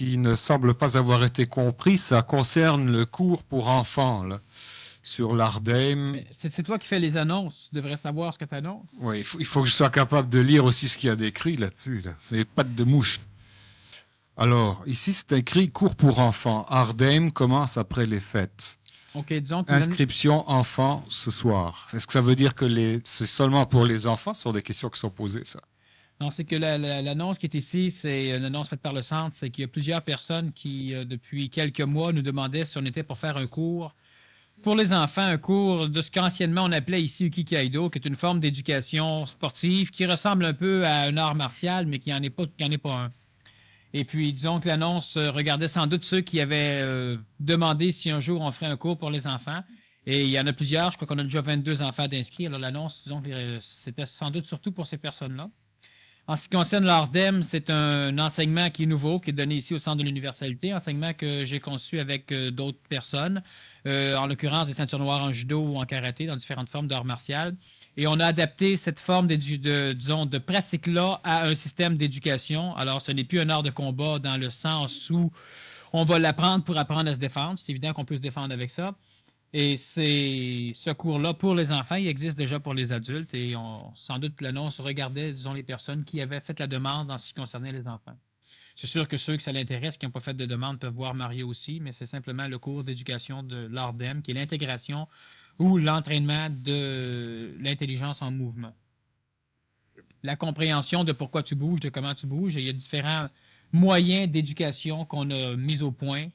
qui ne semble pas avoir été compris, ça concerne le cours pour enfants, là, sur l'Ardem. Mais c'est toi qui fais les annonces. Tu devrais savoir ce que tu annonces. Oui, il faut que je sois capable de lire aussi ce qu'il y a d'écrit là-dessus. Là. C'est pattes de mouche. Alors, ici, c'est écrit cours pour enfants. Ardem commence après les fêtes. OK, disons que Inscription enfants ce soir. Est-ce que ça veut dire que c'est seulement pour les enfants? Ce sont des questions qui sont posées, ça. non, c'est que l'annonce qui est ici, c'est une annonce faite par le centre, c'est qu'il y a plusieurs personnes qui, depuis quelques mois, nous demandaient si on était pour faire un cours pour les enfants, un cours de ce qu'anciennement on appelait ici Ukikaido, qui est une forme d'éducation sportive qui ressemble un peu à un art martial, mais qui n'en est pas un. Et puis, disons que l'annonce regardait sans doute ceux qui avaient demandé si un jour on ferait un cours pour les enfants. Et il y en a plusieurs, je crois qu'on a déjà 22 enfants d'inscrits. Alors l'annonce, disons que c'était sans doute surtout pour ces personnes-là. En ce qui concerne l'ARDEM, c'est un enseignement qui est nouveau, qui est donné ici au centre de l'universalité, enseignement que j'ai conçu avec d'autres personnes, en l'occurrence des ceintures noires en judo ou en karaté, dans différentes formes d'art martial. Et on a adapté cette forme de pratique-là à un système d'éducation. Alors, ce n'est plus un art de combat dans le sens où on va l'apprendre pour apprendre à se défendre. C'est évident qu'on peut se défendre avec ça. Et c'est ce cours-là pour les enfants, il existe déjà pour les adultes. Et sans doute l'annonce regardait, disons, les personnes qui avaient fait la demande en ce qui concernait les enfants. C'est sûr que ceux que ça l'intéresse, qui n'ont pas fait de demande, peuvent voir Mario aussi, mais c'est simplement le cours d'éducation de l'ARDEM, qui est l'intégration ou l'entraînement de l'intelligence en mouvement. La compréhension de pourquoi tu bouges, de comment tu bouges, et il y a différents moyens d'éducation qu'on a mis au point.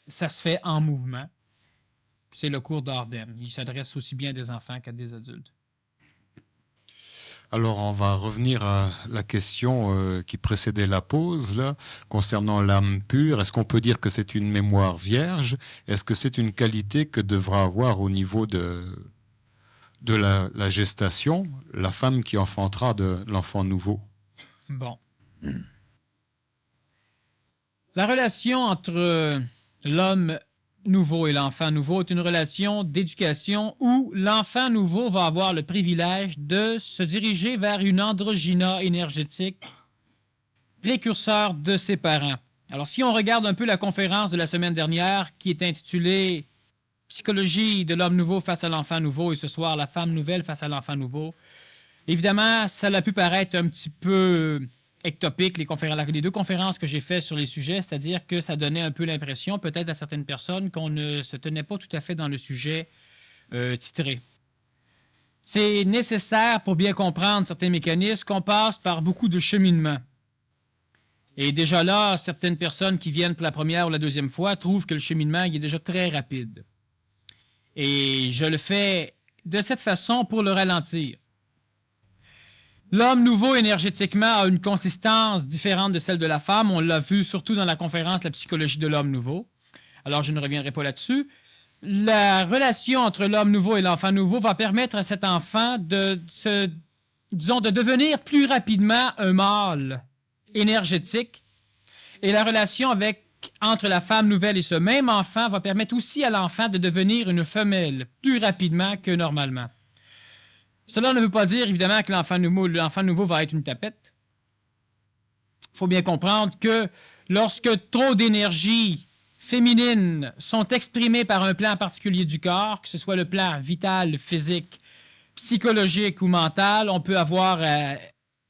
Ça se fait en mouvement. C'est le cours d'ARDEM. Il s'adresse aussi bien à des enfants qu'à des adultes. Alors, on va revenir à la question qui précédait la pause, là, concernant l'âme pure. Est-ce qu'on peut dire que c'est une mémoire vierge? Est-ce que c'est une qualité que devra avoir au niveau de la gestation la femme qui enfantera de l'enfant nouveau? Bon. La relation entre l'homme nouveau et l'enfant nouveau est une relation d'éducation où l'enfant nouveau va avoir le privilège de se diriger vers une androgyna énergétique précurseur de ses parents. Alors, si on regarde un peu la conférence de la semaine dernière qui est intitulée « Psychologie de l'homme nouveau face à l'enfant nouveau » et ce soir « La femme nouvelle face à l'enfant nouveau », évidemment, ça a pu paraître un petit peu ectopique, les deux conférences que j'ai faites sur les sujets, c'est-à-dire que ça donnait un peu l'impression, peut-être à certaines personnes, qu'on ne se tenait pas tout à fait dans le sujet titré. C'est nécessaire pour bien comprendre certains mécanismes qu'on passe par beaucoup de cheminement. Et déjà là, certaines personnes qui viennent pour la première ou la deuxième fois trouvent que le cheminement il est déjà très rapide. Et je le fais de cette façon pour le ralentir. L'homme nouveau énergétiquement a une consistance différente de celle de la femme. On l'a vu surtout dans la conférence La psychologie de l'homme nouveau. Alors je ne reviendrai pas là-dessus. La relation entre l'homme nouveau et l'enfant nouveau va permettre à cet enfant de devenir plus rapidement un mâle énergétique. Et la relation entre la femme nouvelle et ce même enfant va permettre aussi à l'enfant de devenir une femelle plus rapidement que normalement. Cela ne veut pas dire, évidemment, que l'enfant nouveau va être une tapette. Il faut bien comprendre que lorsque trop d'énergie féminines sont exprimées par un plan particulier du corps, que ce soit le plan vital, physique, psychologique ou mental, on peut avoir,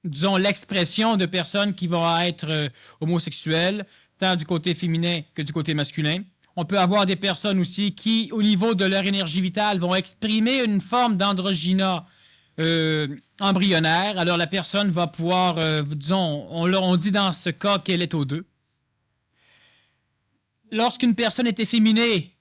l'expression de personnes qui vont être homosexuelles, tant du côté féminin que du côté masculin. On peut avoir des personnes aussi qui, au niveau de leur énergie vitale, vont exprimer une forme d'androgyna embryonnaire. Alors la personne va pouvoir, on dit dans ce cas qu'elle est aux deux. Lorsqu'une personne est efféminée,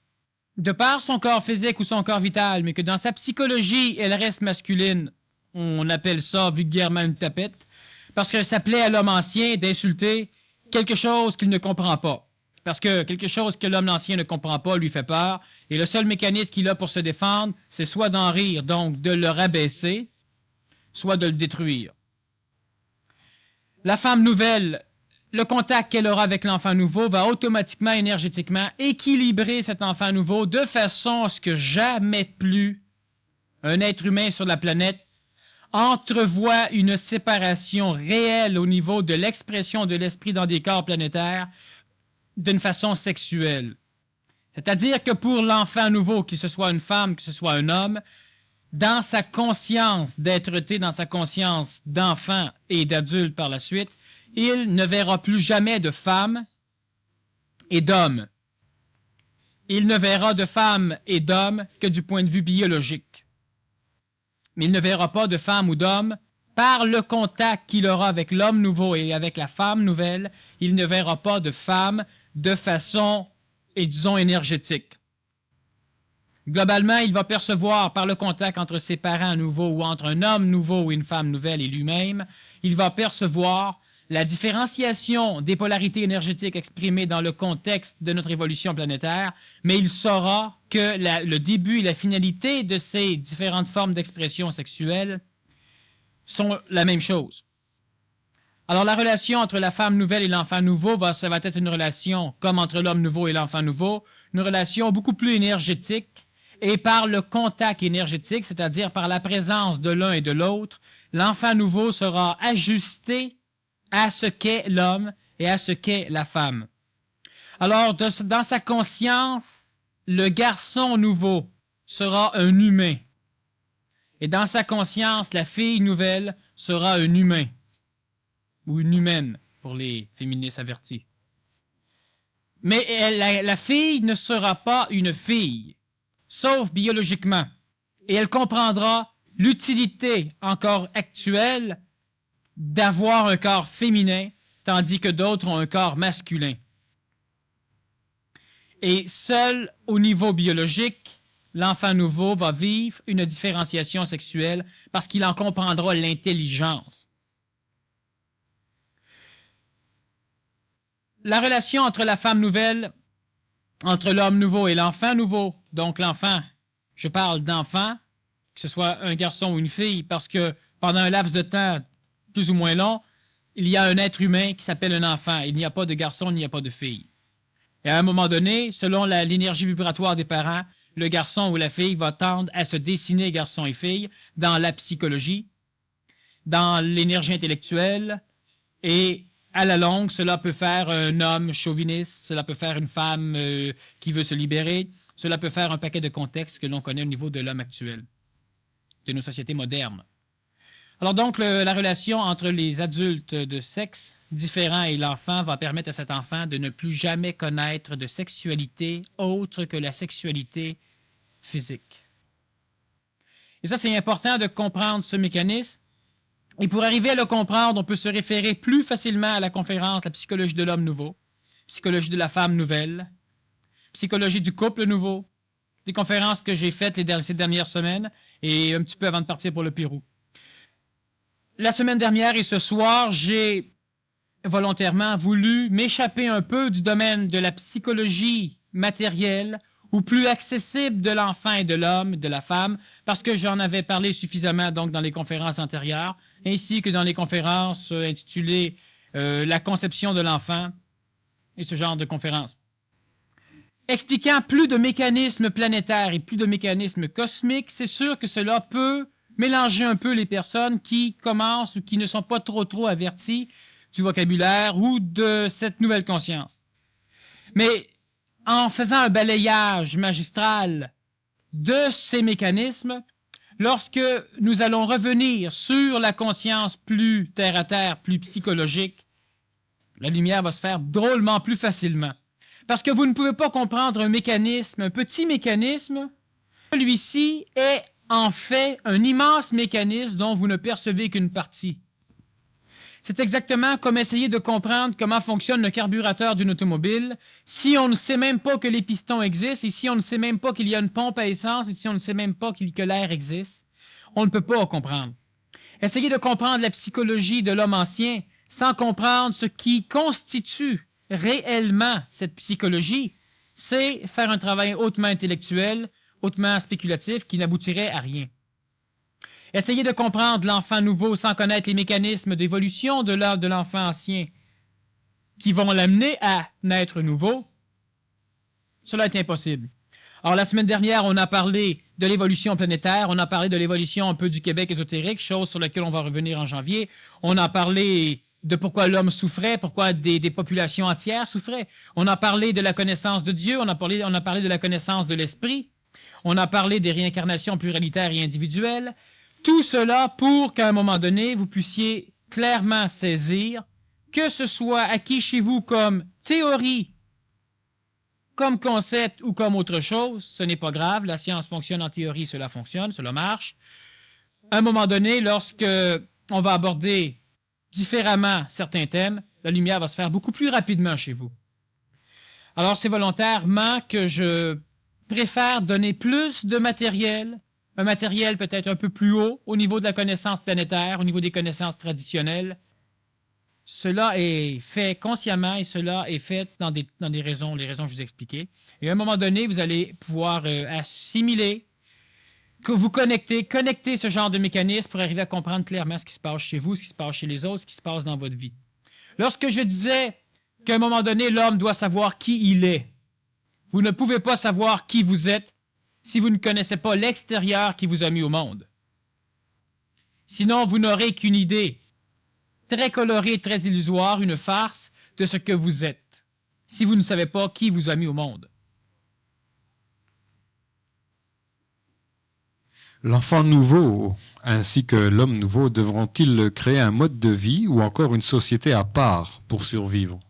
de par son corps physique ou son corps vital, mais que dans sa psychologie, elle reste masculine, on appelle ça vulgairement une tapette, parce que ça plaît à l'homme ancien d'insulter quelque chose qu'il ne comprend pas. Parce que quelque chose que l'homme ancien ne comprend pas lui fait peur, et le seul mécanisme qu'il a pour se défendre, c'est soit d'en rire, donc de le rabaisser, soit de le détruire. La femme nouvelle, le contact qu'elle aura avec l'enfant nouveau va automatiquement, énergétiquement équilibrer cet enfant nouveau de façon à ce que jamais plus un être humain sur la planète entrevoit une séparation réelle au niveau de l'expression de l'esprit dans des corps planétaires d'une façon sexuelle. C'est-à-dire que pour l'enfant nouveau, que ce soit une femme, que ce soit un homme, dans sa conscience d'être-té, dans sa conscience d'enfant et d'adulte par la suite, il ne verra plus jamais de femme et d'homme. Il ne verra de femme et d'homme que du point de vue biologique. Mais il ne verra pas de femme ou d'homme par le contact qu'il aura avec l'homme nouveau et avec la femme nouvelle. Il ne verra pas de femme de façon, et disons, énergétique. Globalement, il va percevoir par le contact entre ses parents nouveaux ou entre un homme nouveau et une femme nouvelle et lui-même, il va percevoir la différenciation des polarités énergétiques exprimées dans le contexte de notre évolution planétaire, mais il saura que le début et la finalité de ces différentes formes d'expression sexuelle sont la même chose. Alors la relation entre la femme nouvelle et l'enfant nouveau, ça va être une relation comme entre l'homme nouveau et l'enfant nouveau, une relation beaucoup plus énergétique, et par le contact énergétique, c'est-à-dire par la présence de l'un et de l'autre, l'enfant nouveau sera ajusté à ce qu'est l'homme et à ce qu'est la femme. Alors, dans sa conscience, le garçon nouveau sera un humain. Et dans sa conscience, la fille nouvelle sera un humain. Ou une humaine, pour les féministes avertis. Mais la fille ne sera pas une fille, sauf biologiquement. Et elle comprendra l'utilité encore actuelle d'avoir un corps féminin, tandis que d'autres ont un corps masculin. Et seul au niveau biologique, l'enfant nouveau va vivre une différenciation sexuelle parce qu'il en comprendra l'intelligence. La relation entre la femme nouvelle, entre l'homme nouveau et l'enfant nouveau, donc l'enfant, je parle d'enfant, que ce soit un garçon ou une fille, parce que pendant un laps de temps plus ou moins long, il y a un être humain qui s'appelle un enfant. Il n'y a pas de garçon, il n'y a pas de fille. Et à un moment donné, selon l'énergie vibratoire des parents, le garçon ou la fille va tendre à se dessiner garçon et fille dans la psychologie, dans l'énergie intellectuelle, et à la longue, cela peut faire un homme chauviniste, cela peut faire une femme qui veut se libérer, cela peut faire un paquet de contextes que l'on connaît au niveau de l'homme actuel, de nos sociétés modernes. Alors donc, la relation entre les adultes de sexe différent et l'enfant va permettre à cet enfant de ne plus jamais connaître de sexualité autre que la sexualité physique. Et ça, c'est important de comprendre ce mécanisme. Et pour arriver à le comprendre, on peut se référer plus facilement à la conférence « La psychologie de l'homme nouveau », psychologie de la femme nouvelle, psychologie du couple nouveau, des conférences que j'ai faites ces dernières semaines et un petit peu avant de partir pour le Pérou. La semaine dernière et ce soir, j'ai volontairement voulu m'échapper un peu du domaine de la psychologie matérielle ou plus accessible de l'enfant et de l'homme, de la femme, parce que j'en avais parlé suffisamment donc dans les conférences antérieures, ainsi que dans les conférences intitulées La conception de l'enfant et ce genre de conférences. Expliquant plus de mécanismes planétaires et plus de mécanismes cosmiques, c'est sûr que cela peut mélanger un peu les personnes qui commencent ou qui ne sont pas trop averties du vocabulaire ou de cette nouvelle conscience. Mais en faisant un balayage magistral de ces mécanismes, lorsque nous allons revenir sur la conscience plus terre-à-terre, plus psychologique, la lumière va se faire drôlement plus facilement. Parce que vous ne pouvez pas comprendre un mécanisme, un petit mécanisme. Celui-ci est en fait un immense mécanisme dont vous ne percevez qu'une partie. C'est exactement comme essayer de comprendre comment fonctionne le carburateur d'une automobile si on ne sait même pas que les pistons existent et si on ne sait même pas qu'il y a une pompe à essence et si on ne sait même pas que l'air existe. On ne peut pas comprendre. Essayez de comprendre la psychologie de l'homme ancien sans comprendre ce qui constitue réellement cette psychologie, c'est faire un travail hautement intellectuel, hautement spéculatif qui n'aboutirait à rien. Essayez de comprendre l'enfant nouveau sans connaître les mécanismes d'évolution de l'œuvre de l'enfant ancien qui vont l'amener à naître nouveau. Cela est impossible. Alors, la semaine dernière, on a parlé de l'évolution planétaire, on a parlé de l'évolution un peu du Québec ésotérique, chose sur laquelle on va revenir en janvier. On a parlé de pourquoi l'homme souffrait, pourquoi des populations entières souffraient. On a parlé de la connaissance de Dieu, on a parlé de la connaissance de l'esprit, on a parlé des réincarnations pluralitaires et individuelles. Tout cela pour qu'à un moment donné, vous puissiez clairement saisir, que ce soit acquis chez vous comme théorie, comme concept ou comme autre chose, ce n'est pas grave, la science fonctionne en théorie, cela fonctionne, cela marche. À un moment donné, lorsque on va aborder différemment certains thèmes, la lumière va se faire beaucoup plus rapidement chez vous. Alors, c'est volontairement que je préfère donner plus de matériel, un matériel peut-être un peu plus haut au niveau de la connaissance planétaire, au niveau des connaissances traditionnelles. Cela est fait consciemment et cela est fait dans des raisons, les raisons que je vous ai expliquées. Et à un moment donné, vous allez pouvoir assimiler, que vous connecter ce genre de mécanisme pour arriver à comprendre clairement ce qui se passe chez vous, ce qui se passe chez les autres, ce qui se passe dans votre vie. Lorsque je disais qu'à un moment donné, l'homme doit savoir qui il est, vous ne pouvez pas savoir qui vous êtes si vous ne connaissez pas l'extérieur qui vous a mis au monde. Sinon, vous n'aurez qu'une idée très colorée, très illusoire, une farce de ce que vous êtes, si vous ne savez pas qui vous a mis au monde. L'enfant nouveau ainsi que l'homme nouveau devront-ils créer un mode de vie ou encore une société à part pour survivre?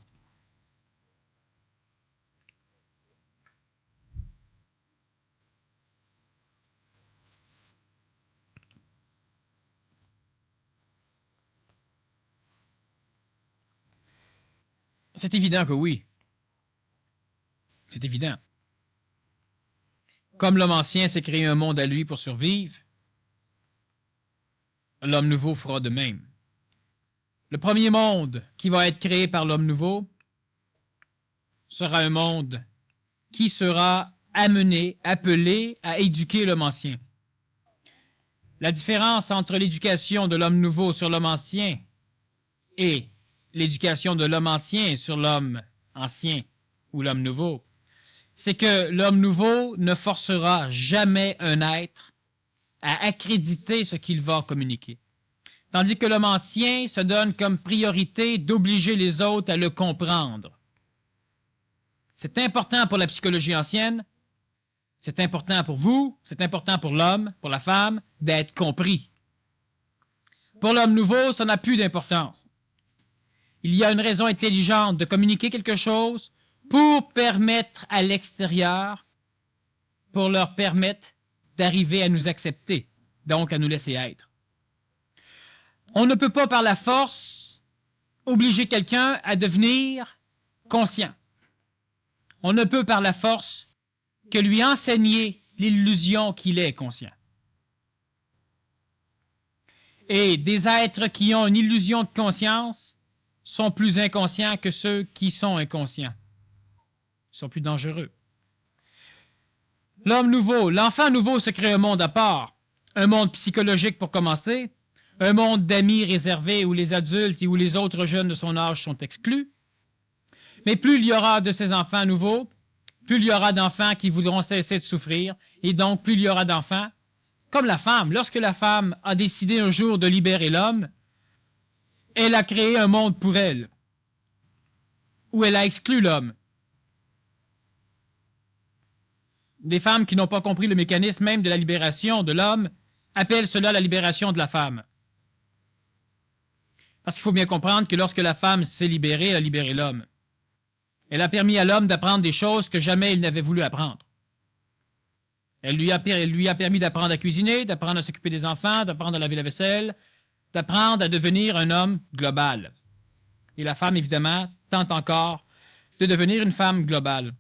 C'est évident que oui. C'est évident. Comme l'homme ancien s'est créé un monde à lui pour survivre, l'homme nouveau fera de même. Le premier monde qui va être créé par l'homme nouveau sera un monde qui sera amené, appelé à éduquer l'homme ancien. La différence entre l'éducation de l'homme nouveau sur l'homme ancien et l'éducation de l'homme ancien sur l'homme ancien ou l'homme nouveau, c'est que l'homme nouveau ne forcera jamais un être à accréditer ce qu'il va communiquer. Tandis que l'homme ancien se donne comme priorité d'obliger les autres à le comprendre. C'est important pour la psychologie ancienne, c'est important pour vous, c'est important pour l'homme, pour la femme, d'être compris. Pour l'homme nouveau, ça n'a plus d'importance. Il y a une raison intelligente de communiquer quelque chose pour permettre à l'extérieur, pour leur permettre d'arriver à nous accepter, donc à nous laisser être. On ne peut pas par la force obliger quelqu'un à devenir conscient. On ne peut par la force que lui enseigner l'illusion qu'il est conscient. Et des êtres qui ont une illusion de conscience sont plus inconscients que ceux qui sont inconscients. Ils sont plus dangereux. L'homme nouveau, l'enfant nouveau se crée un monde à part, un monde psychologique pour commencer, un monde d'amis réservés où les adultes et où les autres jeunes de son âge sont exclus. Mais plus il y aura de ces enfants nouveaux, plus il y aura d'enfants qui voudront cesser de souffrir, et donc plus il y aura d'enfants. Comme la femme, lorsque la femme a décidé un jour de libérer l'homme, elle a créé un monde pour elle, où elle a exclu l'homme. Des femmes qui n'ont pas compris le mécanisme même de la libération de l'homme appellent cela la libération de la femme. Parce qu'il faut bien comprendre que lorsque la femme s'est libérée, elle a libéré l'homme. Elle a permis à l'homme d'apprendre des choses que jamais il n'avait voulu apprendre. Elle lui a permis d'apprendre à cuisiner, d'apprendre à s'occuper des enfants, d'apprendre à laver la vaisselle, d'apprendre à devenir un homme global. Et la femme, évidemment, tente encore de devenir une femme globale.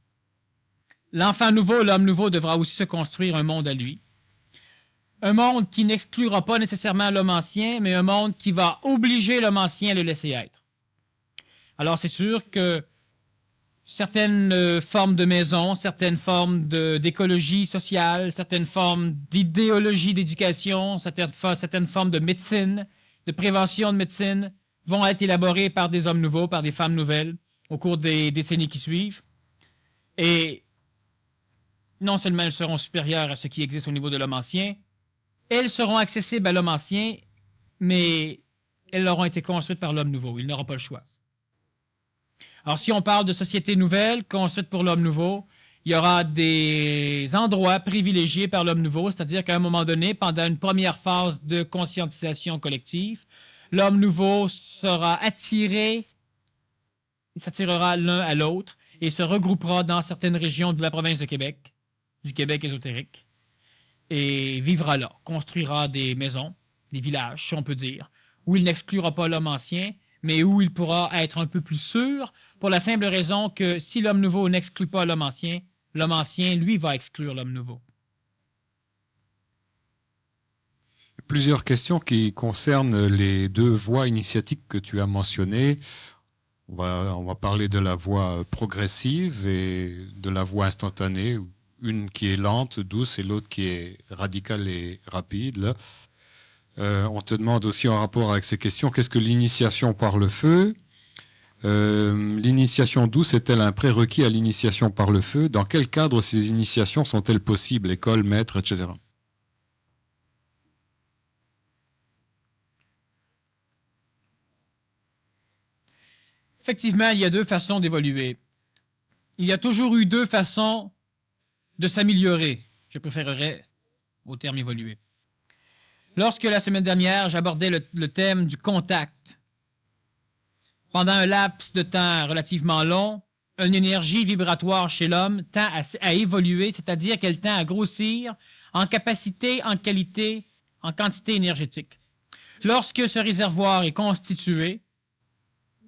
L'enfant nouveau, l'homme nouveau devra aussi se construire un monde à lui. Un monde qui n'exclura pas nécessairement l'homme ancien, mais un monde qui va obliger l'homme ancien à le laisser être. Alors c'est sûr que certaines formes de maison, certaines formes d'écologie sociale, certaines formes d'idéologie d'éducation, certaines formes de médecine, de prévention de médecine, vont être élaborées par des hommes nouveaux, par des femmes nouvelles, au cours des décennies qui suivent. Et non seulement elles seront supérieures à ce qui existe au niveau de l'homme ancien, elles seront accessibles à l'homme ancien, mais elles auront été construites par l'homme nouveau. Il n'aura pas le choix. Alors, si on parle de sociétés nouvelles construites pour l'homme nouveau, il y aura des endroits privilégiés par l'homme nouveau, c'est-à-dire qu'à un moment donné, pendant une première phase de conscientisation collective, l'homme nouveau sera attiré, il s'attirera l'un à l'autre et se regroupera dans certaines régions de la province de Québec, du Québec ésotérique, et vivra là, construira des maisons, des villages, si on peut dire, où il n'exclura pas l'homme ancien, mais où il pourra être un peu plus sûr, pour la simple raison que si l'homme nouveau n'exclut pas l'homme ancien, lui, va exclure l'homme nouveau. Plusieurs questions qui concernent les deux voies initiatiques que tu as mentionnées. On va parler de la voie progressive et de la voie instantanée, une qui est lente, douce, et l'autre qui est radicale et rapide. Là. On te demande aussi en rapport avec ces questions, qu'est-ce que l'initiation par le feu? L'initiation douce est-elle un prérequis à l'initiation par le feu? Dans quel cadre ces initiations sont-elles possibles? École, maître, etc. Effectivement, il y a deux façons d'évoluer. Il y a toujours eu deux façons de s'améliorer. Je préférerais au terme évoluer. Lorsque la semaine dernière, j'abordais le thème du contact, pendant un laps de temps relativement long, une énergie vibratoire chez l'homme tend à évoluer, c'est-à-dire qu'elle tend à grossir en capacité, en qualité, en quantité énergétique. Lorsque ce réservoir est constitué,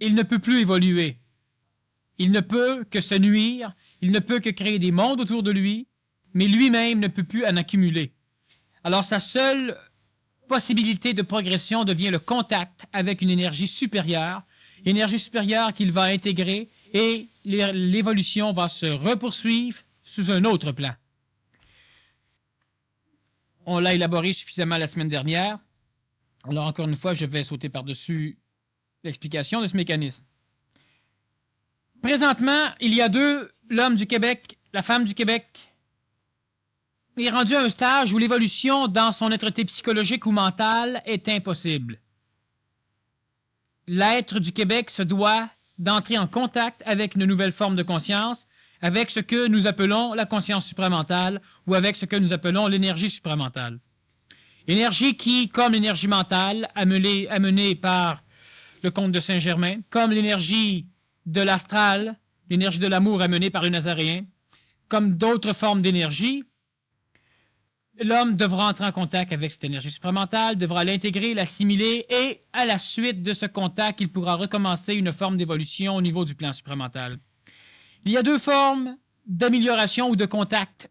il ne peut plus évoluer. Il ne peut que se nuire, il ne peut que créer des mondes autour de lui, mais lui-même ne peut plus en accumuler. Alors sa seule possibilité de progression devient le contact avec une énergie supérieure qu'il va intégrer et l'évolution va se repoursuivre sous un autre plan. On l'a élaboré suffisamment la semaine dernière. Alors encore une fois, je vais sauter par-dessus l'explication de ce mécanisme. Présentement, il y a l'homme du Québec, la femme du Québec, est rendu à un stage où l'évolution dans son être-té psychologique ou mental est impossible. L'être du Québec se doit d'entrer en contact avec une nouvelle forme de conscience, avec ce que nous appelons la conscience supramentale ou avec ce que nous appelons l'énergie supramentale. Énergie qui, comme l'énergie mentale amenée par le comte de Saint-Germain, comme l'énergie de l'astral, l'énergie de l'amour amenée par le Nazaréen, comme d'autres formes d'énergie, l'homme devra entrer en contact avec cette énergie supramentale, devra l'intégrer, l'assimiler, et à la suite de ce contact, il pourra recommencer une forme d'évolution au niveau du plan supramental. Il y a deux formes d'amélioration ou de contact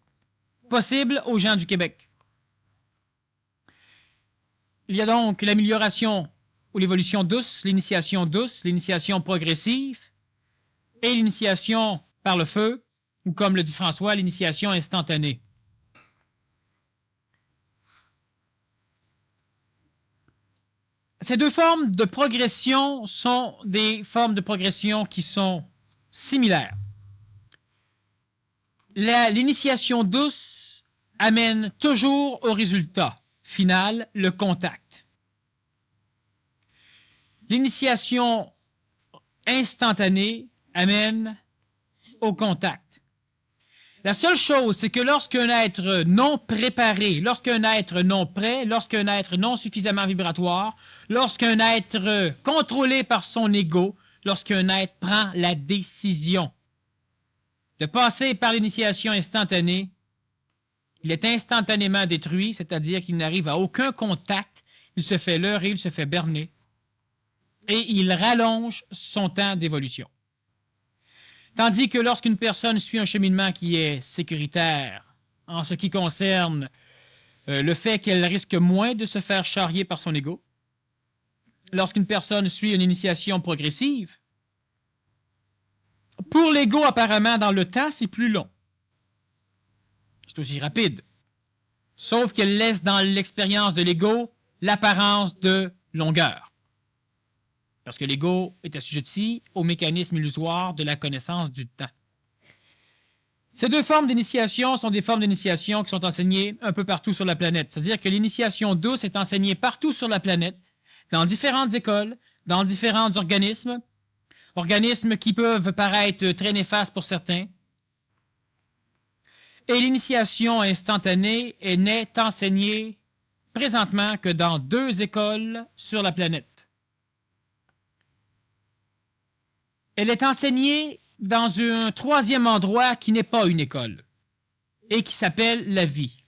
possibles aux gens du Québec. Il y a donc l'amélioration ou l'évolution douce, l'initiation progressive, et l'initiation par le feu, ou comme le dit François, l'initiation instantanée. Ces deux formes de progression sont des formes de progression qui sont similaires. L'initiation douce amène toujours au résultat final, le contact. L'initiation instantanée amène au contact. La seule chose, c'est que lorsqu'un être non préparé, lorsqu'un être non prêt, lorsqu'un être non suffisamment vibratoire, lorsqu'un être contrôlé par son ego, lorsqu'un être prend la décision de passer par l'initiation instantanée, il est instantanément détruit, c'est-à-dire qu'il n'arrive à aucun contact, il se fait leurrer, il se fait berner, et il rallonge son temps d'évolution. Tandis que lorsqu'une personne suit un cheminement qui est sécuritaire, en ce qui concerne le fait qu'elle risque moins de se faire charrier par son ego, lorsqu'une personne suit une initiation progressive, pour l'ego, apparemment, dans le temps, c'est plus long. C'est aussi rapide. Sauf qu'elle laisse dans l'expérience de l'ego l'apparence de longueur. Parce que l'ego est assujetti au mécanisme illusoire de la connaissance du temps. Ces deux formes d'initiation sont des formes d'initiation qui sont enseignées un peu partout sur la planète. C'est-à-dire que l'initiation douce est enseignée partout sur la planète, dans différentes écoles, dans différents organismes, organismes qui peuvent paraître très néfastes pour certains. Et l'initiation instantanée n'est enseignée présentement que dans 2 écoles sur la planète. Elle est enseignée dans un 3e endroit qui n'est pas une école et qui s'appelle la vie.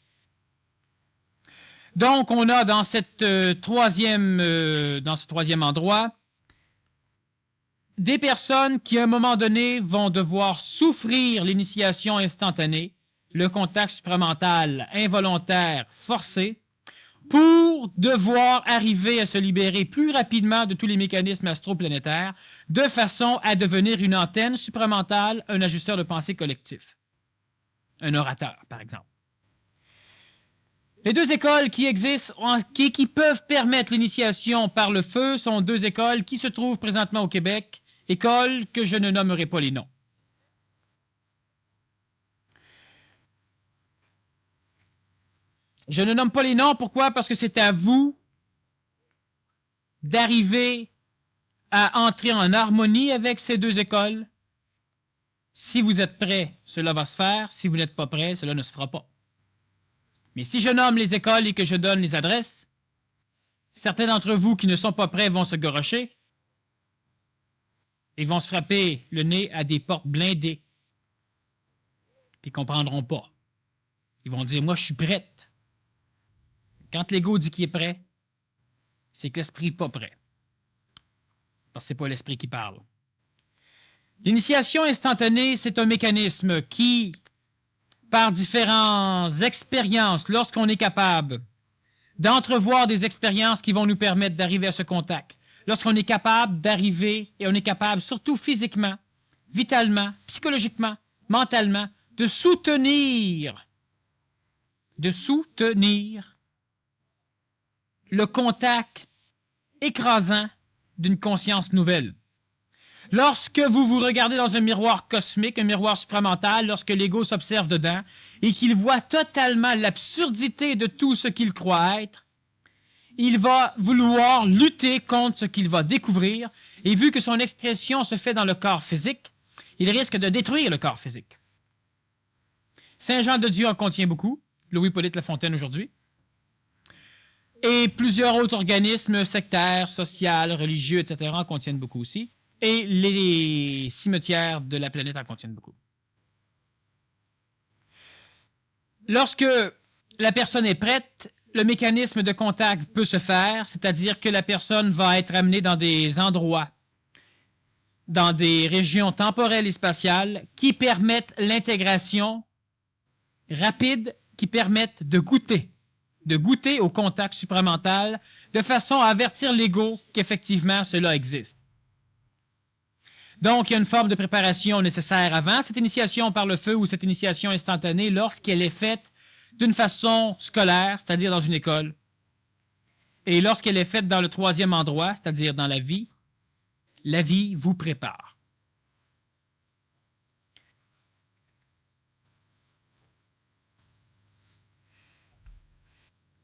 Donc, on a dans ce 3e endroit des personnes qui, à un moment donné, vont devoir souffrir l'initiation instantanée, le contact supramental involontaire forcé, pour devoir arriver à se libérer plus rapidement de tous les mécanismes astroplanétaires, de façon à devenir une antenne supramentale, un ajusteur de pensée collectif. Un orateur, par exemple. Les 2 écoles qui existent, qui peuvent permettre l'initiation par le feu, sont 2 écoles qui se trouvent présentement au Québec, écoles que je ne nommerai pas les noms. Je ne nomme pas les noms, pourquoi? Parce que c'est à vous d'arriver à entrer en harmonie avec ces 2 écoles. Si vous êtes prêts, cela va se faire. Si vous n'êtes pas prêts, cela ne se fera pas. Mais si je nomme les écoles et que je donne les adresses, certains d'entre vous qui ne sont pas prêts vont se gorocher et vont se frapper le nez à des portes blindées. Puis ils ne comprendront pas. Ils vont dire, moi je suis prête. Quand l'ego dit qu'il est prêt, c'est que l'esprit n'est pas prêt. Parce que ce n'est pas l'esprit qui parle. L'initiation instantanée, c'est un mécanisme qui, par différentes expériences, lorsqu'on est capable d'entrevoir des expériences qui vont nous permettre d'arriver à ce contact, lorsqu'on est capable d'arriver, et on est capable, surtout physiquement, vitalement, psychologiquement, mentalement, de soutenir le contact écrasant d'une conscience nouvelle. Lorsque vous vous regardez dans un miroir cosmique, un miroir supramental, lorsque l'ego s'observe dedans et qu'il voit totalement l'absurdité de tout ce qu'il croit être, il va vouloir lutter contre ce qu'il va découvrir, et vu que son expression se fait dans le corps physique, il risque de détruire le corps physique. Saint Jean de Dieu en contient beaucoup, Louis-Hippolyte Lafontaine aujourd'hui, et plusieurs autres organismes sectaires, sociaux, religieux, etc. en contiennent beaucoup aussi. Et les cimetières de la planète en contiennent beaucoup. Lorsque la personne est prête, le mécanisme de contact peut se faire, c'est-à-dire que la personne va être amenée dans des endroits, dans des régions temporelles et spatiales qui permettent l'intégration rapide, qui permettent de goûter au contact supramental, de façon à avertir l'ego qu'effectivement cela existe. Donc, il y a une forme de préparation nécessaire avant cette initiation par le feu ou cette initiation instantanée lorsqu'elle est faite d'une façon scolaire, c'est-à-dire dans une école, et lorsqu'elle est faite dans le 3e endroit, c'est-à-dire dans la vie vous prépare.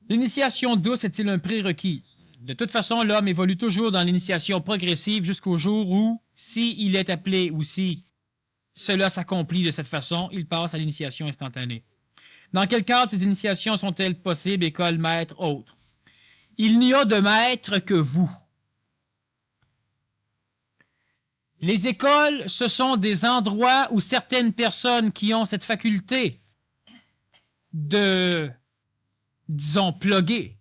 L'initiation douce est-il un prérequis? De toute façon, l'homme évolue toujours dans l'initiation progressive jusqu'au jour où, s'il est appelé ou si cela s'accomplit de cette façon, il passe à l'initiation instantanée. Dans quel cadre ces initiations sont-elles possibles, école, maître, autres? Il n'y a de maître que vous. Les écoles, ce sont des endroits où certaines personnes qui ont cette faculté de, disons, plugger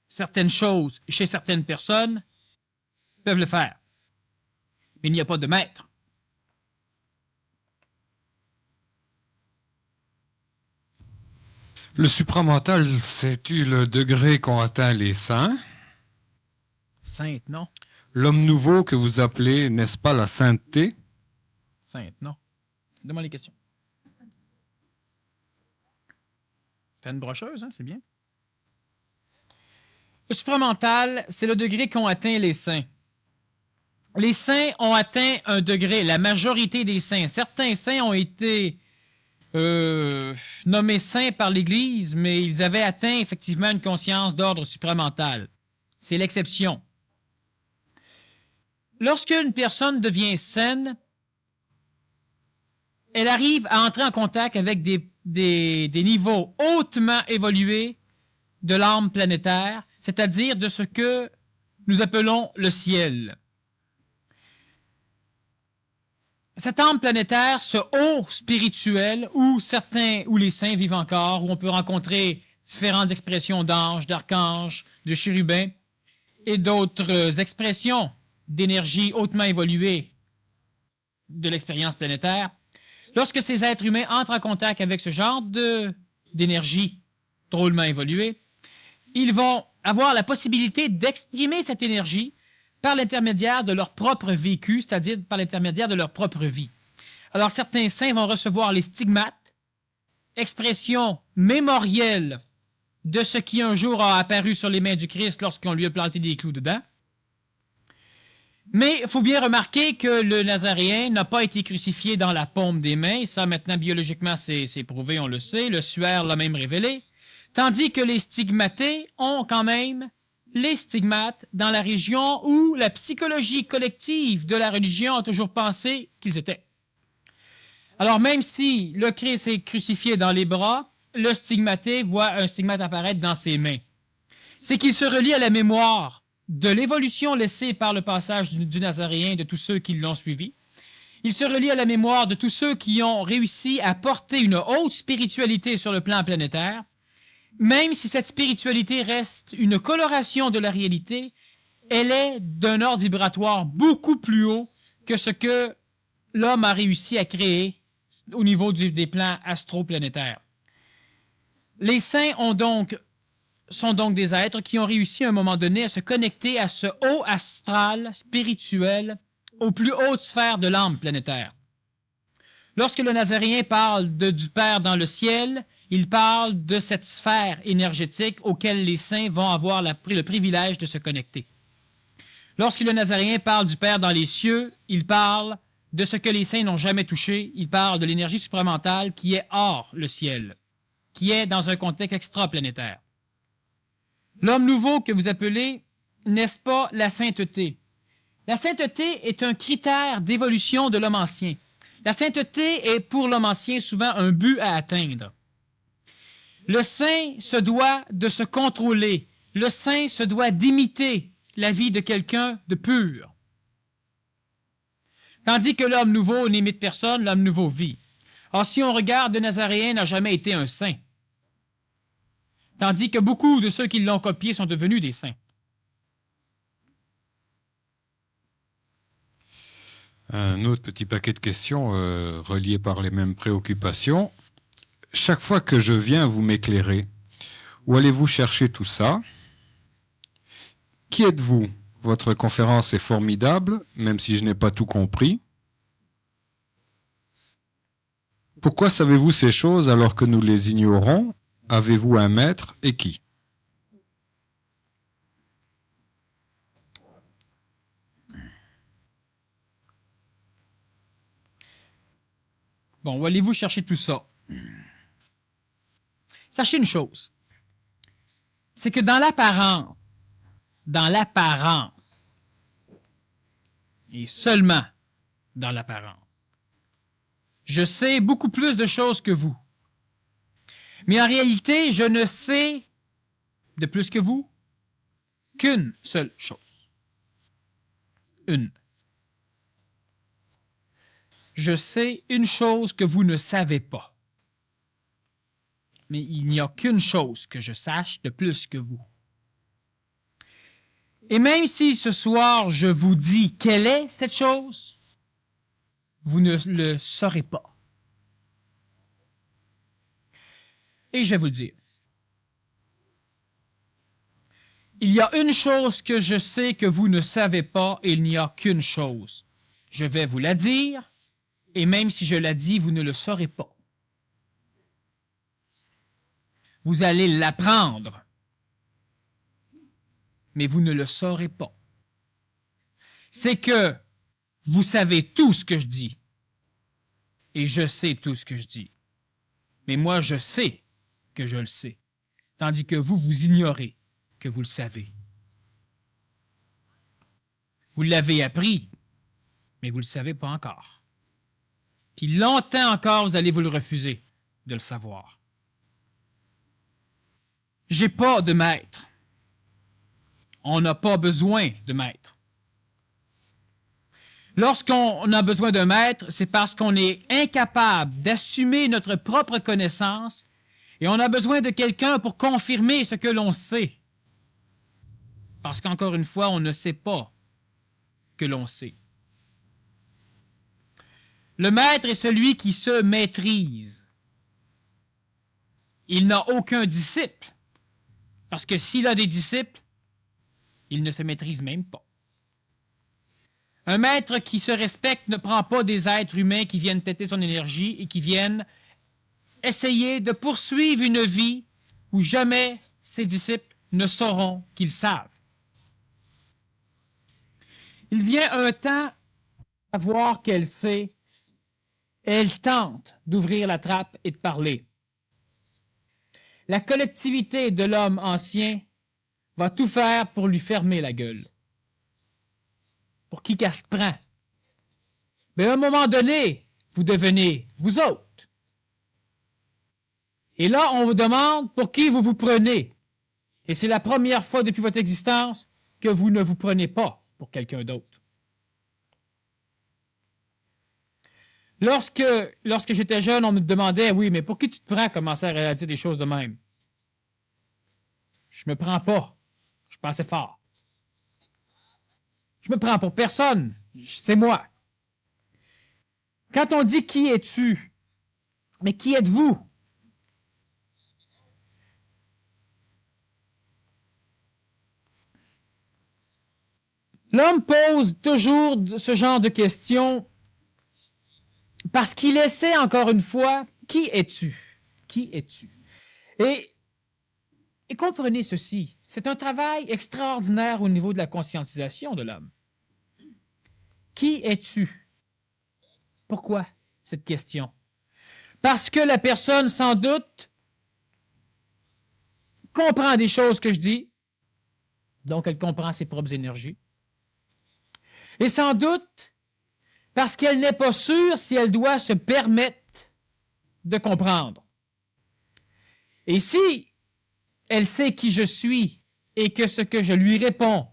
certaines choses chez certaines personnes peuvent le faire. Mais il n'y a pas de maître. Le supramental, c'est-tu le degré qu'ont atteint les saints? Sainte, non. L'homme nouveau que vous appelez, n'est-ce pas la sainteté? Sainte, non. Demande les questions. T'as une brocheuse, hein? C'est bien. Le supramental, c'est le degré qu'ont atteint les saints. Les saints ont atteint un degré, la majorité des saints. Certains saints ont été nommés saints par l'Église, mais ils avaient atteint effectivement une conscience d'ordre supramental. C'est l'exception. Lorsqu'une personne devient saine, elle arrive à entrer en contact avec des niveaux hautement évolués de l'âme planétaire, c'est-à-dire de ce que nous appelons le ciel. Cette âme planétaire, ce haut spirituel, où les saints vivent encore, où on peut rencontrer différentes expressions d'anges, d'archanges, de chérubins, et d'autres expressions d'énergie hautement évoluée de l'expérience planétaire, lorsque ces êtres humains entrent en contact avec ce genre d'énergie drôlement évoluée, ils vont avoir la possibilité d'exprimer cette énergie par l'intermédiaire de leur propre vécu, c'est-à-dire par l'intermédiaire de leur propre vie. Alors certains saints vont recevoir les stigmates, expression mémorielle de ce qui un jour a apparu sur les mains du Christ lorsqu'on lui a planté des clous dedans. Mais il faut bien remarquer que le Nazaréen n'a pas été crucifié dans la paume des mains. Ça, maintenant, biologiquement, c'est prouvé, on le sait. Le suaire l'a même révélé. Tandis que les stigmatés ont quand même les stigmates dans la région où la psychologie collective de la religion a toujours pensé qu'ils étaient. Alors, même si le Christ est crucifié dans les bras, le stigmaté voit un stigmate apparaître dans ses mains. C'est qu'il se relie à la mémoire de l'évolution laissée par le passage du Nazaréen de tous ceux qui l'ont suivi. Il se relie à la mémoire de tous ceux qui ont réussi à porter une haute spiritualité sur le plan planétaire, même si cette spiritualité reste une coloration de la réalité, elle est d'un ordre vibratoire beaucoup plus haut que ce que l'homme a réussi à créer au niveau des plans astro-planétaires. Les saints sont donc des êtres qui ont réussi à un moment donné à se connecter à ce haut astral spirituel aux plus hautes sphères de l'âme planétaire. Lorsque le Nazaréen parle du Père dans le ciel, il parle de cette sphère énergétique auquel les saints vont avoir le privilège de se connecter. Lorsque le Nazaréen parle du Père dans les cieux, il parle de ce que les saints n'ont jamais touché, il parle de l'énergie supramentale qui est hors le ciel, qui est dans un contexte extraplanétaire. L'homme nouveau que vous appelez, n'est-ce pas la sainteté? La sainteté est un critère d'évolution de l'homme ancien. La sainteté est pour l'homme ancien souvent un but à atteindre. Le saint se doit de se contrôler. Le saint se doit d'imiter la vie de quelqu'un de pur. Tandis que l'homme nouveau n'imite personne, l'homme nouveau vit. Or, si on regarde, le Nazaréen n'a jamais été un saint. Tandis que beaucoup de ceux qui l'ont copié sont devenus des saints. Un autre petit paquet de questions reliées par les mêmes préoccupations. Chaque fois que je viens vous m'éclairer, où allez-vous chercher tout ça? Qui êtes-vous? Votre conférence est formidable, même si je n'ai pas tout compris. Pourquoi savez-vous ces choses alors que nous les ignorons? Avez-vous un maître et qui? Bon, où allez-vous chercher tout ça? Sachez une chose, c'est que dans l'apparence, et seulement dans l'apparence, je sais beaucoup plus de choses que vous. Mais en réalité, je ne sais de plus que vous qu'une seule chose. Une. Je sais une chose que vous ne savez pas. Mais il n'y a qu'une chose que je sache de plus que vous. Et même si ce soir je vous dis quelle est cette chose, vous ne le saurez pas. Et je vais vous le dire. Il y a une chose que je sais que vous ne savez pas et il n'y a qu'une chose. Je vais vous la dire et même si je la dis, vous ne le saurez pas. Vous allez l'apprendre, mais vous ne le saurez pas. C'est que vous savez tout ce que je dis et je sais tout ce que je dis. Mais moi, je sais que je le sais, tandis que vous ignorez que vous le savez. Vous l'avez appris, mais vous ne le savez pas encore. Puis longtemps encore, vous allez vous le refuser de le savoir. J'ai pas de maître. On n'a pas besoin de maître. Lorsqu'on a besoin d'un maître, c'est parce qu'on est incapable d'assumer notre propre connaissance et on a besoin de quelqu'un pour confirmer ce que l'on sait. Parce qu'encore une fois, on ne sait pas que l'on sait. Le maître est celui qui se maîtrise. Il n'a aucun disciple. Parce que s'il a des disciples, il ne se maîtrise même pas. Un maître qui se respecte ne prend pas des êtres humains qui viennent têter son énergie et qui viennent essayer de poursuivre une vie où jamais ses disciples ne sauront qu'ils savent. Il vient un temps à voir qu'elle sait, elle tente d'ouvrir la trappe et de parler. La collectivité de l'homme ancien va tout faire pour lui fermer la gueule. Pour qui qu'elle se prend? Mais à un moment donné, vous devenez vous autres. Et là, on vous demande pour qui vous vous prenez. Et c'est la première fois depuis votre existence que vous ne vous prenez pas pour quelqu'un d'autre. Lorsque j'étais jeune, on me demandait, oui, mais pour qui tu te prends à commencer à réaliser des choses de même? Je me prends pas. Je pensais fort. Je me prends pour personne. C'est moi. Quand on dit qui es-tu? Mais qui êtes-vous? L'homme pose toujours ce genre de questions parce qu'il essaie encore une fois, qui es-tu? Qui es-tu? Et comprenez ceci, c'est un travail extraordinaire au niveau de la conscientisation de l'homme. Qui es-tu? Pourquoi cette question? Parce que la personne, sans doute, comprend des choses que je dis, donc elle comprend ses propres énergies, et sans doute parce qu'elle n'est pas sûre si elle doit se permettre de comprendre. Et si elle sait qui je suis et que ce que je lui réponds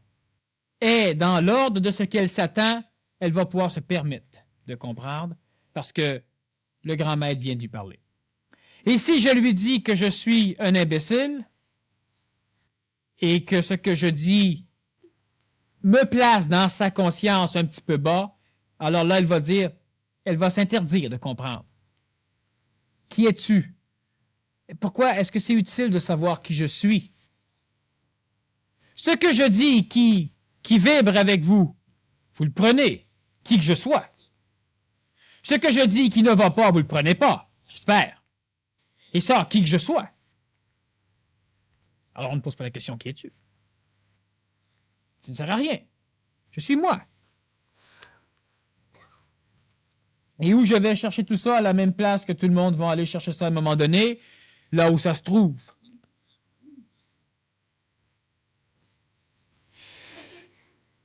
est dans l'ordre de ce qu'elle s'attend, elle va pouvoir se permettre de comprendre parce que le grand maître vient d'y parler. Et si je lui dis que je suis un imbécile et que ce que je dis me place dans sa conscience un petit peu bas, alors là, elle va s'interdire de comprendre. Qui es-tu? Pourquoi est-ce que c'est utile de savoir qui je suis? Ce que je dis qui vibre avec vous, vous le prenez, qui que je sois. Ce que je dis qui ne va pas, vous le prenez pas, j'espère. Et ça, qui que je sois. Alors on ne pose pas la question qui es-tu? Ça ne sert à rien. Je suis moi. Et où je vais chercher tout ça à la même place que tout le monde va aller chercher ça à un moment donné, là où ça se trouve.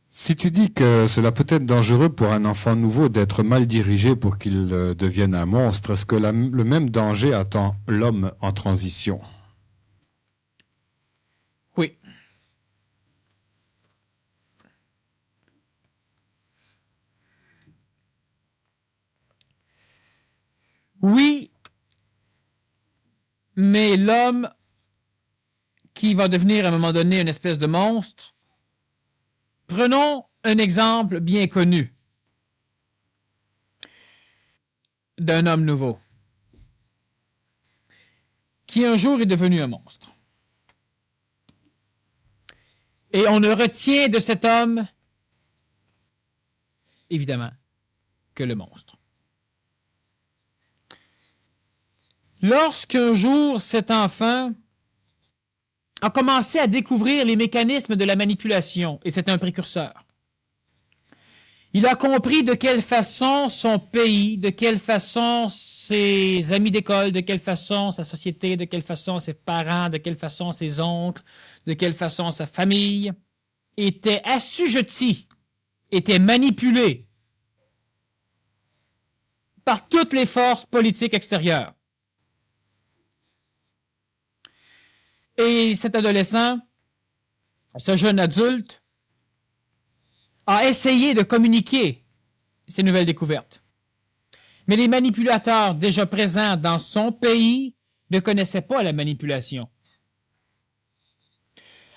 Si tu dis que cela peut être dangereux pour un enfant nouveau d'être mal dirigé pour qu'il devienne un monstre, est-ce que le même danger attend l'homme en transition? Oui. Oui, mais l'homme qui va devenir à un moment donné une espèce de monstre, prenons un exemple bien connu d'un homme nouveau qui un jour est devenu un monstre. Et on ne retient de cet homme, évidemment, que le monstre. Lorsqu'un jour cet enfant a commencé à découvrir les mécanismes de la manipulation, et c'est un précurseur, il a compris de quelle façon son pays, de quelle façon ses amis d'école, de quelle façon sa société, de quelle façon ses parents, de quelle façon ses oncles, de quelle façon sa famille étaient assujettis était manipulé par toutes les forces politiques extérieures. Et cet adolescent, ce jeune adulte, a essayé de communiquer ces nouvelles découvertes. Mais les manipulateurs déjà présents dans son pays ne connaissaient pas la manipulation.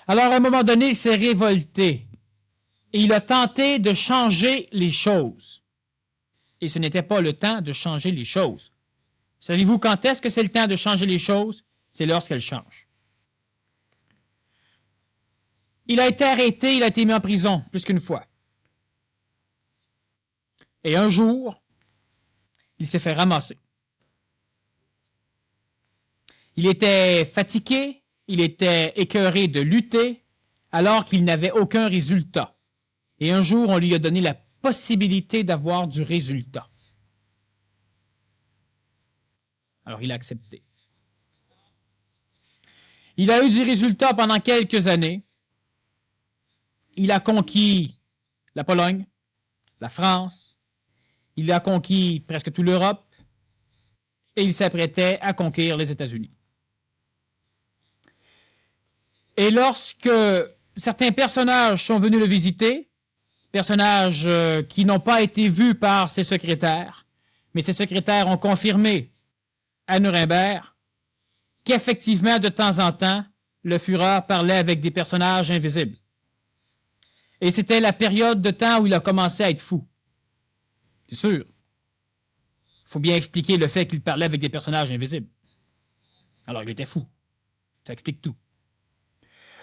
Alors, à un moment donné, il s'est révolté et il a tenté de changer les choses. Et ce n'était pas le temps de changer les choses. Savez-vous quand est-ce que c'est le temps de changer les choses? C'est lorsqu'elles changent. Il a été arrêté, il a été mis en prison plus qu'une fois. Et un jour, il s'est fait ramasser. Il était fatigué, il était écœuré de lutter, alors qu'il n'avait aucun résultat. Et un jour, on lui a donné la possibilité d'avoir du résultat. Alors, il a accepté. Il a eu du résultat pendant quelques années. Il a conquis la Pologne, la France, il a conquis presque toute l'Europe et il s'apprêtait à conquérir les États-Unis. Et lorsque certains personnages sont venus le visiter, personnages qui n'ont pas été vus par ses secrétaires, mais ses secrétaires ont confirmé à Nuremberg qu'effectivement, de temps en temps, le Führer parlait avec des personnages invisibles. Et c'était la période de temps où il a commencé à être fou. C'est sûr. Il faut bien expliquer le fait qu'il parlait avec des personnages invisibles. Alors, il était fou. Ça explique tout.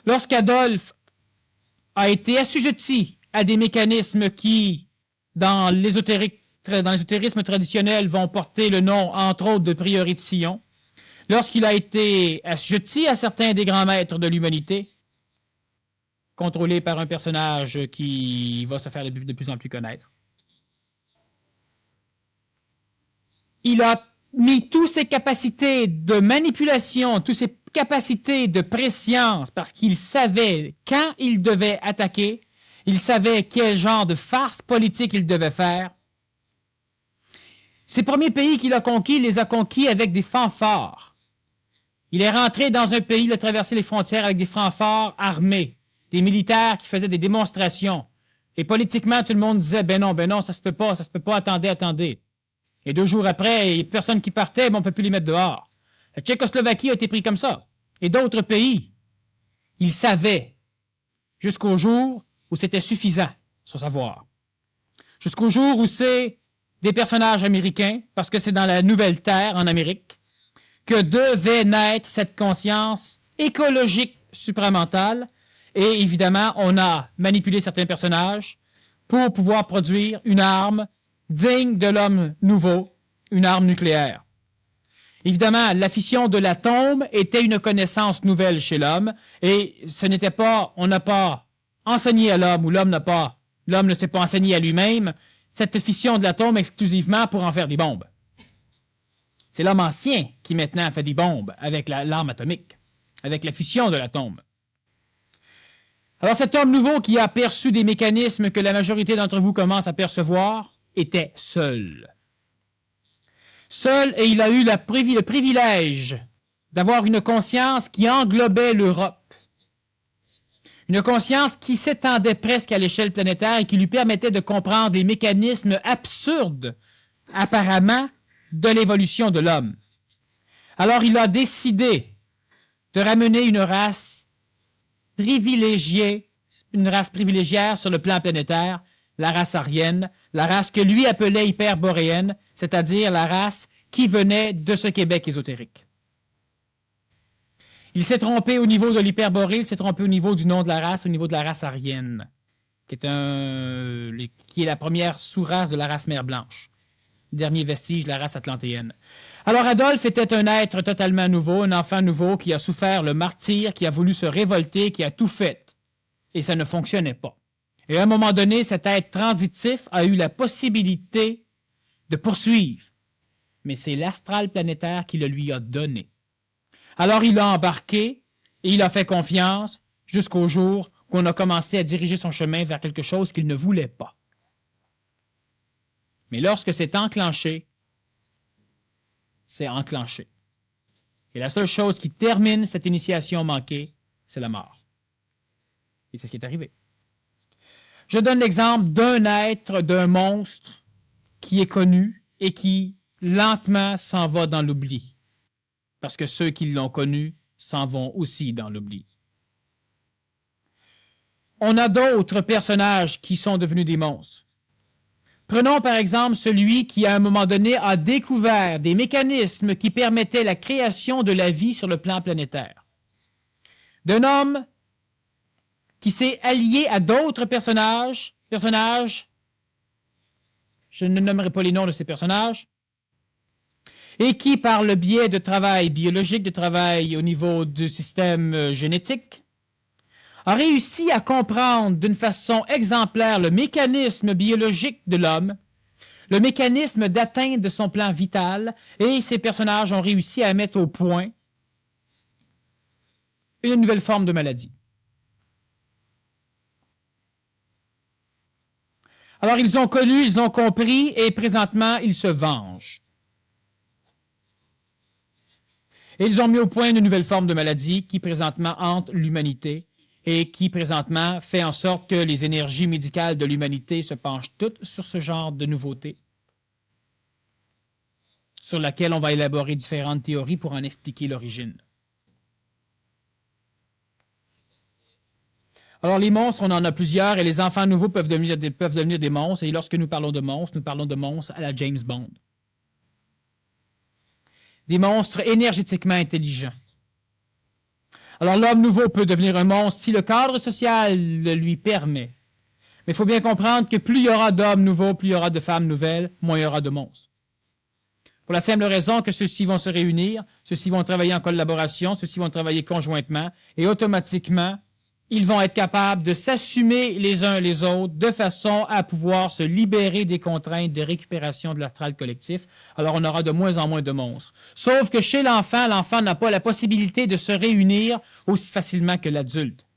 Lorsqu'Adolphe a été assujetti à des mécanismes qui, dans l'ésotérisme traditionnel, vont porter le nom, entre autres, de prieuré de Sion, lorsqu'il a été assujetti à certains des grands maîtres de l'humanité, contrôlé par un personnage qui va se faire de plus en plus connaître, il a mis toutes ses capacités de manipulation, toutes ses capacités de prescience, parce qu'il savait quand il devait attaquer, il savait quel genre de farce politique il devait faire. Ces premiers pays qu'il a conquis, il les a conquis avec des fanfares. Il est rentré dans un pays, il a traversé les frontières avec des fanfares armés, des militaires qui faisaient des démonstrations. Et politiquement, tout le monde disait, ben non, ça se peut pas, attendez. Et 2 jours après, il n'y a personne qui partait, mais on ne peut plus les mettre dehors. La Tchécoslovaquie a été prise comme ça. Et d'autres pays, ils savaient, jusqu'au jour où c'était suffisant, son savoir. Jusqu'au jour où c'est des personnages américains, parce que c'est dans la nouvelle terre, en Amérique, que devait naître cette conscience écologique supramentale. Et évidemment, on a manipulé certains personnages pour pouvoir produire une arme digne de l'homme nouveau, une arme nucléaire. Évidemment, la fission de l'atome était une connaissance nouvelle chez l'homme, et ce n'était pas, on n'a pas enseigné à l'homme, ou l'homme ne s'est pas enseigné à lui-même, cette fission de l'atome exclusivement pour en faire des bombes. C'est l'homme ancien qui maintenant fait des bombes avec l'arme atomique, avec la fission de l'atome. Alors cet homme nouveau qui a aperçu des mécanismes que la majorité d'entre vous commence à percevoir, était seul. Seul, et il a eu le privilège d'avoir une conscience qui englobait l'Europe. Une conscience qui s'étendait presque à l'échelle planétaire et qui lui permettait de comprendre les mécanismes absurdes, apparemment, de l'évolution de l'homme. Alors il a décidé de ramener une race privilégiée sur le plan planétaire, la race aryenne, la race que lui appelait hyperboréenne, c'est-à-dire la race qui venait de ce Québec ésotérique. Il s'est trompé au niveau de l'hyperborée, il s'est trompé au niveau du nom de la race, au niveau de la race aryenne, qui est la première sous-race de la race mer blanche, dernier vestige de la race atlantéenne. Alors Adolphe était un être totalement nouveau, un enfant nouveau qui a souffert le martyre, qui a voulu se révolter, qui a tout fait, et ça ne fonctionnait pas. Et à un moment donné, cet être transitif a eu la possibilité de poursuivre. Mais c'est l'astral planétaire qui le lui a donné. Alors il a embarqué et il a fait confiance jusqu'au jour qu'on a commencé à diriger son chemin vers quelque chose qu'il ne voulait pas. Mais lorsque c'est enclenché, c'est enclenché. Et la seule chose qui termine cette initiation manquée, c'est la mort. Et c'est ce qui est arrivé. Je donne l'exemple d'un être, d'un monstre qui est connu et qui lentement s'en va dans l'oubli. Parce que ceux qui l'ont connu s'en vont aussi dans l'oubli. On a d'autres personnages qui sont devenus des monstres. Prenons par exemple celui qui, à un moment donné, a découvert des mécanismes qui permettaient la création de la vie sur le plan planétaire. D'un homme qui s'est allié à d'autres personnages, je ne nommerai pas les noms de ces personnages, et qui, par le biais de travail biologique, de travail au niveau du système génétique, a réussi à comprendre d'une façon exemplaire le mécanisme biologique de l'homme, le mécanisme d'atteinte de son plan vital, et ces personnages ont réussi à mettre au point une nouvelle forme de maladie. Alors ils ont connu, ils ont compris, et présentement ils se vengent. Et ils ont mis au point une nouvelle forme de maladie qui présentement hante l'humanité et qui présentement fait en sorte que les énergies médicales de l'humanité se penchent toutes sur ce genre de nouveauté, sur laquelle on va élaborer différentes théories pour en expliquer l'origine. Alors les monstres, on en a plusieurs et les enfants nouveaux peuvent devenir des monstres, et lorsque nous parlons de monstres à la James Bond. Des monstres énergétiquement intelligents. Alors l'homme nouveau peut devenir un monstre si le cadre social le lui permet. Mais il faut bien comprendre que plus il y aura d'hommes nouveaux, plus il y aura de femmes nouvelles, moins il y aura de monstres. Pour la simple raison que ceux-ci vont se réunir, ceux-ci vont travailler en collaboration, ceux-ci vont travailler conjointement, et automatiquement, ils vont être capables de s'assumer les uns les autres de façon à pouvoir se libérer des contraintes de récupération de l'astral collectif. Alors on aura de moins en moins de monstres. Sauf que chez l'enfant, l'enfant n'a pas la possibilité de se réunir aussi facilement que l'adulte.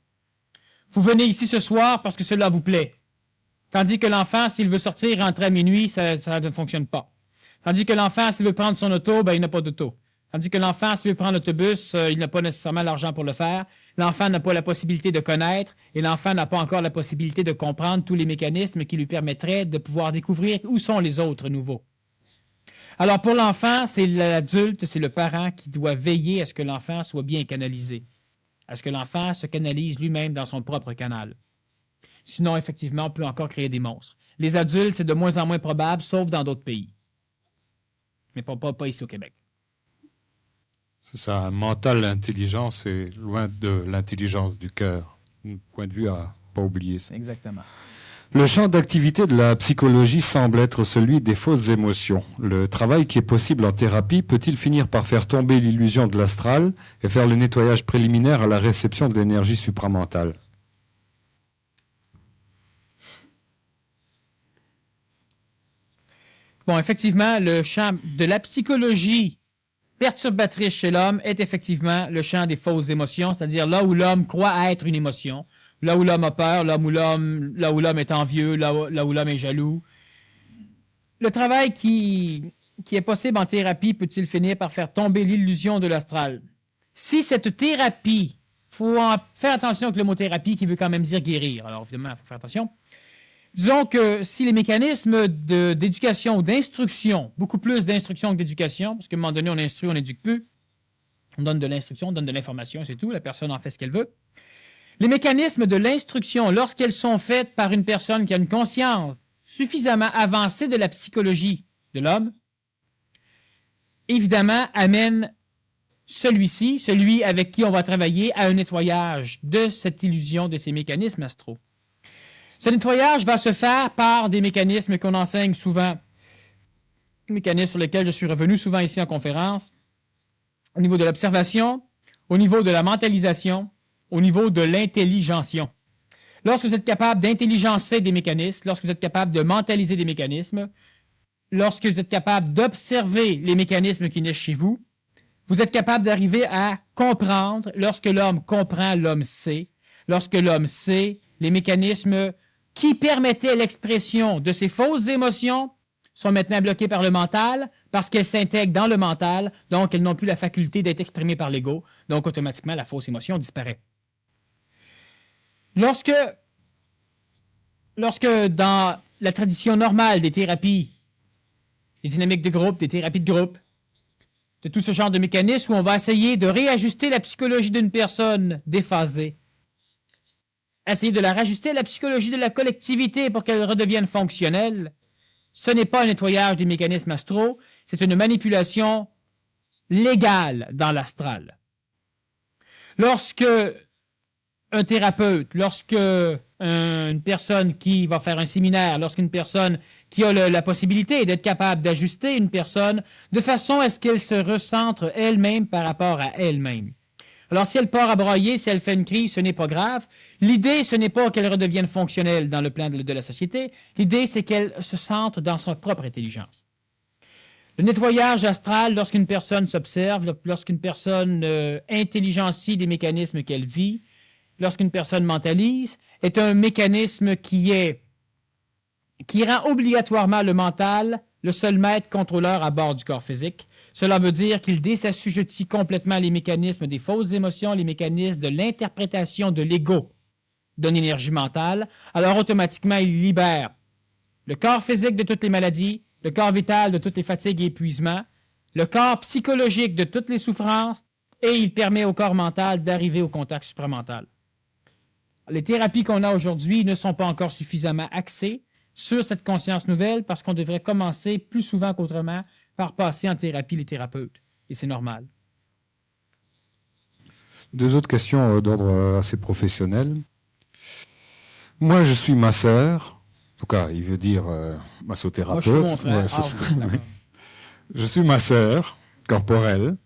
Vous venez ici ce soir parce que cela vous plaît. Tandis que l'enfant, s'il veut sortir et rentrer à minuit, ça ne fonctionne pas. Tandis que l'enfant, s'il veut prendre son auto, il n'a pas d'auto. Tandis que l'enfant, s'il veut prendre l'autobus, il n'a pas nécessairement l'argent pour le faire. L'enfant n'a pas la possibilité de connaître et l'enfant n'a pas encore la possibilité de comprendre tous les mécanismes qui lui permettraient de pouvoir découvrir où sont les autres nouveaux. Alors pour l'enfant, c'est l'adulte, c'est le parent qui doit veiller à ce que l'enfant soit bien canalisé, à ce que l'enfant se canalise lui-même dans son propre canal. Sinon, effectivement, on peut encore créer des monstres. Les adultes, c'est de moins en moins probable, sauf dans d'autres pays. Mais pas ici au Québec. C'est ça, un mental intelligence est loin de l'intelligence du cœur. Un point de vue à pas oublier ça. Exactement. Le champ d'activité de la psychologie semble être celui des fausses émotions. Le travail qui est possible en thérapie peut-il finir par faire tomber l'illusion de l'astral et faire le nettoyage préliminaire à la réception de l'énergie supramentale? Bon, effectivement, le champ de la psychologie perturbatrice chez l'homme est effectivement le champ des fausses émotions, c'est-à-dire là où l'homme croit être une émotion, là où l'homme a peur, là où l'homme est envieux, là où l'homme est jaloux. Le travail qui est possible en thérapie peut-il finir par faire tomber l'illusion de l'astral? Si cette thérapie, il faut faire attention avec le mot thérapie qui veut quand même dire guérir, alors évidemment, il faut faire attention. Disons que si les mécanismes d'éducation ou d'instruction, beaucoup plus d'instruction que d'éducation, parce qu'à un moment donné, on instruit, on n'éduque plus, on donne de l'instruction, on donne de l'information, c'est tout, la personne en fait ce qu'elle veut. Les mécanismes de l'instruction, lorsqu'elles sont faites par une personne qui a une conscience suffisamment avancée de la psychologie de l'homme, évidemment, amènent celui avec qui on va travailler, à un nettoyage de cette illusion de ces mécanismes astraux. Ce nettoyage va se faire par des mécanismes qu'on enseigne souvent, des mécanismes sur lesquels je suis revenu souvent ici en conférence, au niveau de l'observation, au niveau de la mentalisation, au niveau de l'intelligention. Lorsque vous êtes capable d'intelligencer des mécanismes, lorsque vous êtes capable de mentaliser des mécanismes, lorsque vous êtes capable d'observer les mécanismes qui naissent chez vous, vous êtes capable d'arriver à comprendre, lorsque l'homme comprend, l'homme sait, lorsque l'homme sait, les mécanismes qui permettaient l'expression de ces fausses émotions sont maintenant bloquées par le mental parce qu'elles s'intègrent dans le mental, donc elles n'ont plus la faculté d'être exprimées par l'ego, donc automatiquement la fausse émotion disparaît. Lorsque dans la tradition normale des thérapies, des dynamiques de groupe, des thérapies de groupe, de tout ce genre de mécanismes où on va essayer de réajuster la psychologie d'une personne déphasée, essayer de la rajuster à la psychologie de la collectivité pour qu'elle redevienne fonctionnelle, ce n'est pas un nettoyage des mécanismes astraux, c'est une manipulation légale dans l'astral. Lorsque un thérapeute, lorsque une personne qui va faire un séminaire, lorsqu'une personne qui a la possibilité d'être capable d'ajuster une personne de façon à ce qu'elle se recentre elle-même par rapport à elle-même. Alors, si elle part à broyer, si elle fait une crise, ce n'est pas grave. L'idée, ce n'est pas qu'elle redevienne fonctionnelle dans le plan de la société. L'idée, c'est qu'elle se centre dans sa propre intelligence. Le nettoyage astral, lorsqu'une personne s'observe, lorsqu'une personne intelligencie des mécanismes qu'elle vit, lorsqu'une personne mentalise, est un mécanisme qui rend obligatoirement le mental le seul maître contrôleur à bord du corps physique. Cela veut dire qu'il désassujettit complètement les mécanismes des fausses émotions, les mécanismes de l'interprétation de l'ego d'une énergie mentale. Alors automatiquement, il libère le corps physique de toutes les maladies, le corps vital de toutes les fatigues et épuisements, le corps psychologique de toutes les souffrances, et il permet au corps mental d'arriver au contact supramental. Les thérapies qu'on a aujourd'hui ne sont pas encore suffisamment axées sur cette conscience nouvelle parce qu'on devrait commencer plus souvent qu'autrement par passer en thérapie les thérapeutes. Et c'est normal. Deux autres questions d'ordre assez professionnel. Moi, je suis masseur. En tout cas, il veut dire massothérapeute. Moi, je suis mon frère. Je suis masseur corporel.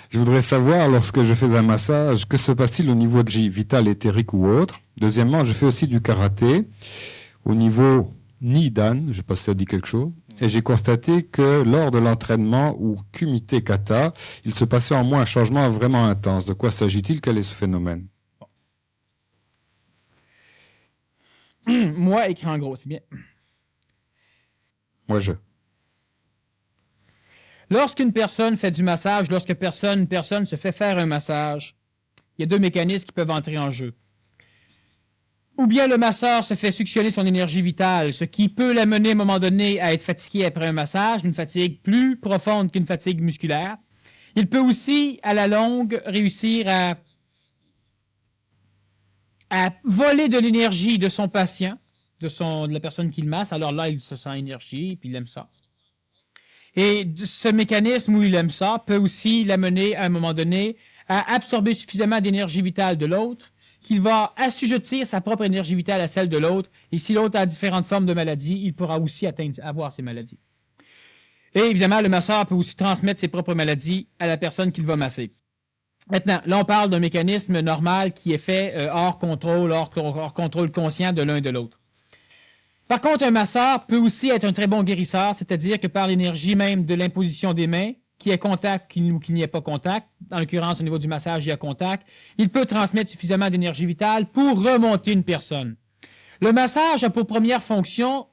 Je voudrais savoir, lorsque je fais un massage, que se passe-t-il au niveau de vital, éthérique ou autre? Deuxièmement, je fais aussi du karaté au niveau Nidan, je ne sais pas si ça dit quelque chose, et j'ai constaté que lors de l'entraînement ou kumite kata, il se passait en moi un changement vraiment intense. De quoi s'agit-il? Quel est ce phénomène? Moi, écrit en gros, c'est bien. Moi, je. Lorsqu'une personne fait du massage, lorsque une personne se fait faire un massage, il y a deux mécanismes qui peuvent entrer en jeu. Ou bien le masseur se fait suctionner son énergie vitale, ce qui peut l'amener à un moment donné à être fatigué après un massage, une fatigue plus profonde qu'une fatigue musculaire. Il peut aussi, à la longue, réussir à voler de l'énergie de son patient, de la personne qui le masse. Alors là, il se sent énergie, puis il aime ça. Et ce mécanisme où il aime ça peut aussi l'amener à un moment donné à absorber suffisamment d'énergie vitale de l'autre qu'il va assujettir sa propre énergie vitale à celle de l'autre. Et si l'autre a différentes formes de maladies, il pourra aussi avoir ces maladies. Et évidemment, le masseur peut aussi transmettre ses propres maladies à la personne qu'il va masser. Maintenant, là, on parle d'un mécanisme normal qui est fait hors contrôle conscient de l'un et de l'autre. Par contre, un masseur peut aussi être un très bon guérisseur, c'est-à-dire que par l'énergie même de l'imposition des mains, qu'il y ait contact ou qu'il n'y ait pas contact, en l'occurrence au niveau du massage, il y a contact, il peut transmettre suffisamment d'énergie vitale pour remonter une personne. Le massage a pour première fonction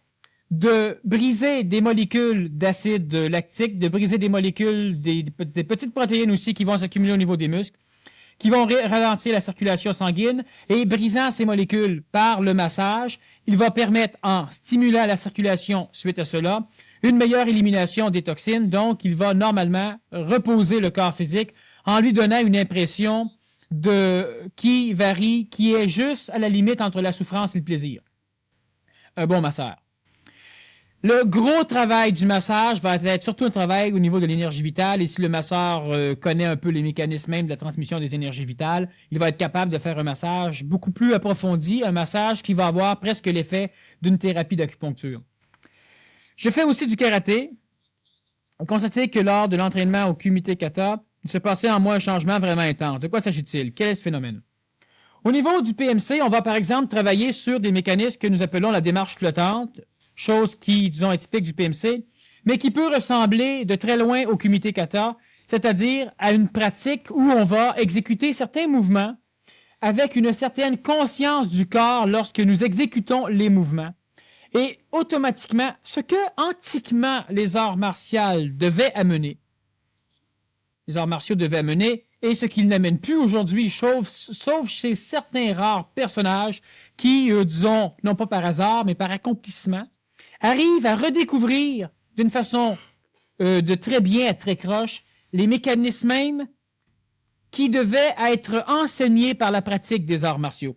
de briser des molécules d'acide lactique, de briser des molécules, des petites protéines aussi qui vont s'accumuler au niveau des muscles, qui vont ralentir la circulation sanguine, et brisant ces molécules par le massage, il va permettre, en stimulant la circulation suite à cela, une meilleure élimination des toxines, donc il va normalement reposer le corps physique en lui donnant une impression qui varie, qui est juste à la limite entre la souffrance et le plaisir. Un bon masseur. Le gros travail du massage va être surtout un travail au niveau de l'énergie vitale, et si le masseur connaît un peu les mécanismes même de la transmission des énergies vitales, il va être capable de faire un massage beaucoup plus approfondi, un massage qui va avoir presque l'effet d'une thérapie d'acupuncture. Je fais aussi du karaté. On constate que lors de l'entraînement au kumite kata, il se passait en moi un changement vraiment intense. De quoi s'agit-il? Quel est ce phénomène? Au niveau du PMC, on va par exemple travailler sur des mécanismes que nous appelons la démarche flottante, chose qui, disons, est typique du PMC, mais qui peut ressembler de très loin au kumite kata, c'est-à-dire à une pratique où on va exécuter certains mouvements avec une certaine conscience du corps lorsque nous exécutons les mouvements. Et automatiquement, ce que antiquement les arts martiaux devaient amener, et ce qu'ils n'amènent plus aujourd'hui, sauf chez certains rares personnages qui, disons, non pas par hasard, mais par accomplissement, arrivent à redécouvrir d'une façon de très bien à très croche les mécanismes mêmes qui devaient être enseignés par la pratique des arts martiaux.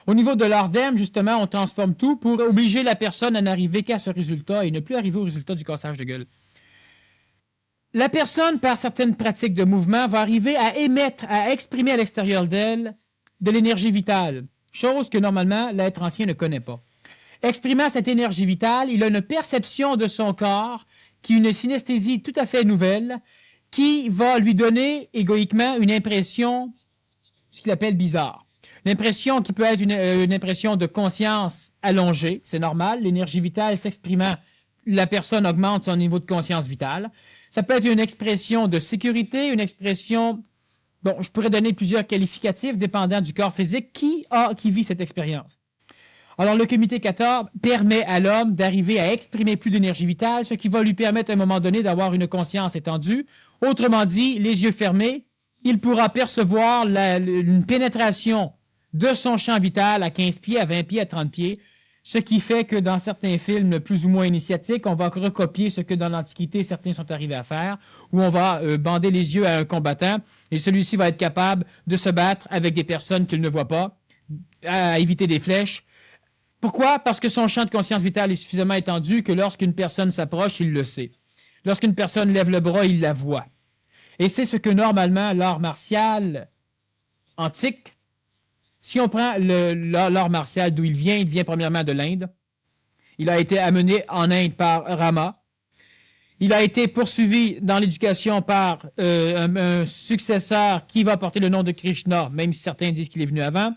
Au niveau de l'art d'âme, justement, on transforme tout pour obliger la personne à n'arriver qu'à ce résultat et ne plus arriver au résultat du cassage de gueule. La personne, par certaines pratiques de mouvement, va arriver à émettre, à exprimer à l'extérieur d'elle de l'énergie vitale, chose que normalement l'être ancien ne connaît pas. Exprimant cette énergie vitale, il a une perception de son corps, qui est une synesthésie tout à fait nouvelle, qui va lui donner égoïquement une impression, ce qu'il appelle bizarre. L'impression qui peut être une impression de conscience allongée, c'est normal, l'énergie vitale s'exprimant, la personne augmente son niveau de conscience vitale. Ça peut être une expression de sécurité, une expression, bon, je pourrais donner plusieurs qualificatifs dépendant du corps physique qui vit cette expérience. Alors, le comité kata permet à l'homme d'arriver à exprimer plus d'énergie vitale, ce qui va lui permettre à un moment donné d'avoir une conscience étendue. Autrement dit, les yeux fermés, il pourra percevoir une pénétration de son champ vital à 15 pieds, à 20 pieds, à 30 pieds, ce qui fait que dans certains films plus ou moins initiatiques, on va recopier ce que dans l'Antiquité, certains sont arrivés à faire, où on va bander les yeux à un combattant, et celui-ci va être capable de se battre avec des personnes qu'il ne voit pas, à éviter des flèches. Pourquoi? Parce que son champ de conscience vitale est suffisamment étendu que lorsqu'une personne s'approche, il le sait. Lorsqu'une personne lève le bras, il la voit. Et c'est ce que normalement l'art martial antique, si on prend l'art martial d'où il vient premièrement de l'Inde. Il a été amené en Inde par Rama. Il a été poursuivi dans l'éducation par un successeur qui va porter le nom de Krishna, même si certains disent qu'il est venu avant.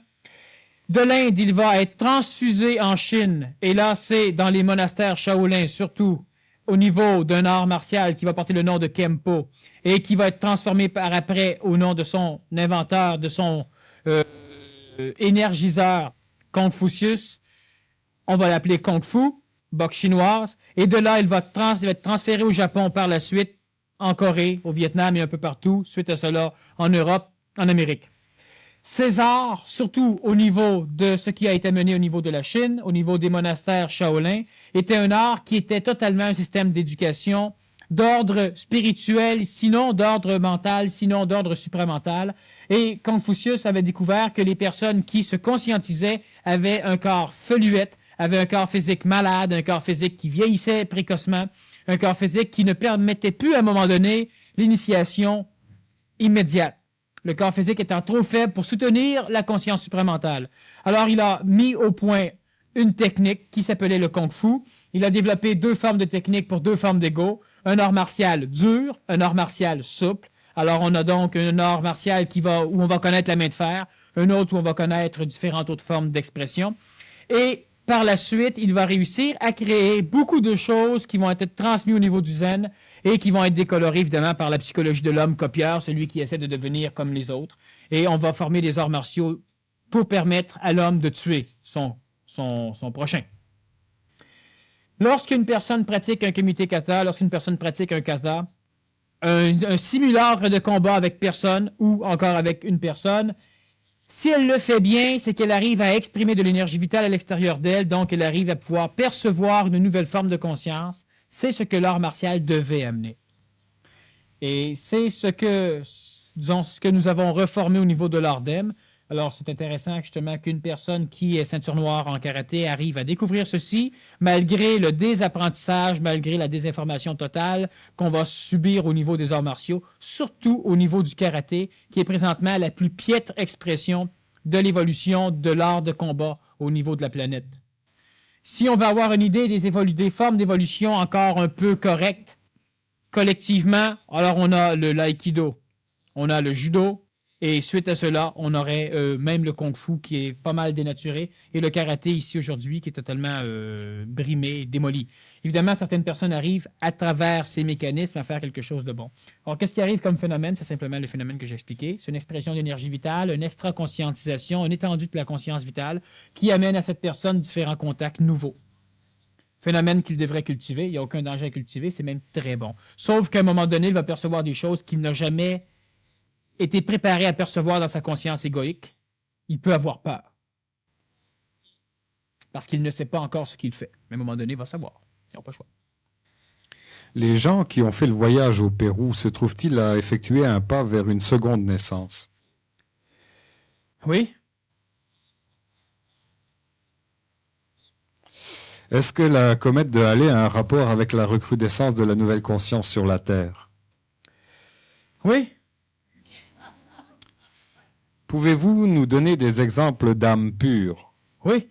De l'Inde, il va être transfusé en Chine, et là, c'est dans les monastères Shaolin, surtout au niveau d'un art martial qui va porter le nom de Kempo, et qui va être transformé par après au nom de son inventeur, de son énergiseur Confucius. On va l'appeler Kung Fu, boxe chinoise, et de là, il va être transféré au Japon par la suite, en Corée, au Vietnam et un peu partout, suite à cela, en Europe, en Amérique. Ces arts, surtout au niveau de ce qui a été mené au niveau de la Chine, au niveau des monastères Shaolin, était un art qui était totalement un système d'éducation d'ordre spirituel, sinon d'ordre mental, sinon d'ordre supramental. Et Confucius avait découvert que les personnes qui se conscientisaient avaient un corps feluette, avaient un corps physique malade, un corps physique qui vieillissait précocement, un corps physique qui ne permettait plus à un moment donné l'initiation immédiate. Le corps physique étant trop faible pour soutenir la conscience supramentale. Alors, il a mis au point une technique qui s'appelait le Kung Fu. Il a développé deux formes de techniques pour deux formes d'ego. Un art martial dur, un art martial souple. Alors, on a donc un art martial où on va connaître la main de fer, un autre où on va connaître différentes autres formes d'expression. Et par la suite, il va réussir à créer beaucoup de choses qui vont être transmises au niveau du zen, et qui vont être décolorés, évidemment, par la psychologie de l'homme copieur, celui qui essaie de devenir comme les autres. Et on va former des arts martiaux pour permettre à l'homme de tuer son prochain. Lorsqu'une personne pratique un kumite kata, lorsqu'une personne pratique un kata, un simulacre de combat avec personne ou encore avec une personne, si elle le fait bien, c'est qu'elle arrive à exprimer de l'énergie vitale à l'extérieur d'elle, donc elle arrive à pouvoir percevoir une nouvelle forme de conscience. C'est ce que l'art martial devait amener. Et c'est ce que nous avons reformé au niveau de l'art d'Em. Alors, c'est intéressant justement qu'une personne qui est ceinture noire en karaté arrive à découvrir ceci, malgré le désapprentissage, malgré la désinformation totale qu'on va subir au niveau des arts martiaux, surtout au niveau du karaté, qui est présentement la plus piètre expression de l'évolution de l'art de combat au niveau de la planète. Si on veut avoir une idée des formes d'évolution encore un peu correctes, collectivement, alors on a le l'aïkido, on a le judo, et suite à cela, on aurait même le kung-fu qui est pas mal dénaturé, et le karaté ici aujourd'hui qui est totalement brimé, démoli. Évidemment, certaines personnes arrivent à travers ces mécanismes à faire quelque chose de bon. Alors, qu'est-ce qui arrive comme phénomène? C'est simplement le phénomène que j'ai expliqué. C'est une expression d'énergie vitale, une extra-conscientisation, une étendue de la conscience vitale qui amène à cette personne différents contacts nouveaux. phénomène qu'il devrait cultiver. Il n'y a aucun danger à cultiver, c'est même très bon. Sauf qu'à un moment donné, il va percevoir des choses qu'il n'a jamais été préparé à percevoir dans sa conscience égoïque. Il peut avoir peur. Parce qu'il ne sait pas encore ce qu'il fait. Mais à un moment donné, il va savoir. Ils n'ont pas le choix. Les gens qui ont fait le voyage au Pérou se trouvent-ils à effectuer un pas vers une seconde naissance? Oui. Est-ce que la comète de Halley a un rapport avec la recrudescence de la nouvelle conscience sur la Terre? Oui. Pouvez-vous nous donner des exemples d'âmes pures? Oui.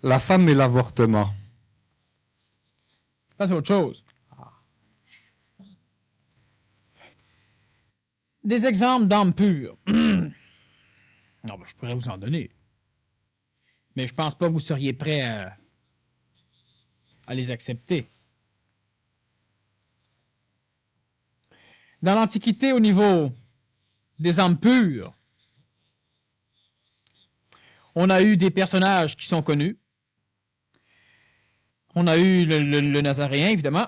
La femme et l'avortement. Ça, c'est autre chose. Des exemples d'âmes pures. Non, ben, je pourrais vous en donner. Mais je pense pas que vous seriez prêt à les accepter. Dans l'Antiquité, au niveau des âmes pures, on a eu des personnages qui sont connus. On a eu le Nazaréen, évidemment.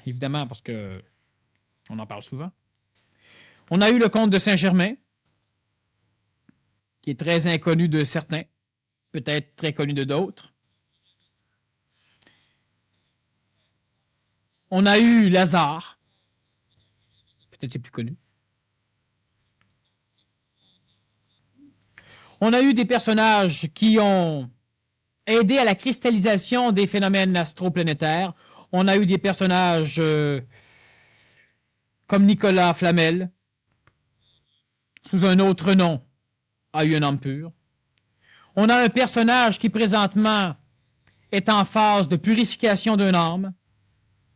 Évidemment, parce que on en parle souvent. On a eu le comte de Saint-Germain, qui est très inconnu de certains, peut-être très connu de d'autres. On a eu Lazare, peut-être c'est plus connu. On a eu des personnages qui ont aidé à la cristallisation des phénomènes astroplanétaires. On a eu des personnages comme Nicolas Flamel, sous un autre nom, a eu une âme pure. On a un personnage qui présentement est en phase de purification d'une âme.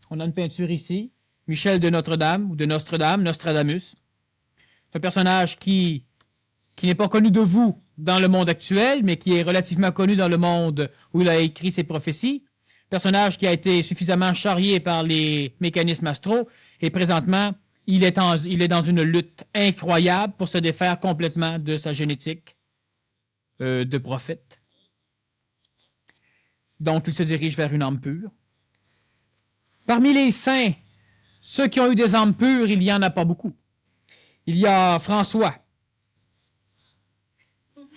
On a une peinture ici, Michel de Notre-Dame ou de Nostradame, Nostradamus. C'est un personnage qui n'est pas connu de vous dans le monde actuel, mais qui est relativement connu dans le monde où il a écrit ses prophéties. Personnage qui a été suffisamment charrié par les mécanismes astraux, et présentement, il est dans une lutte incroyable pour se défaire complètement de sa génétique de prophète. Donc, il se dirige vers une âme pure. Parmi les saints, ceux qui ont eu des âmes pures, il n'y en a pas beaucoup. Il y a François,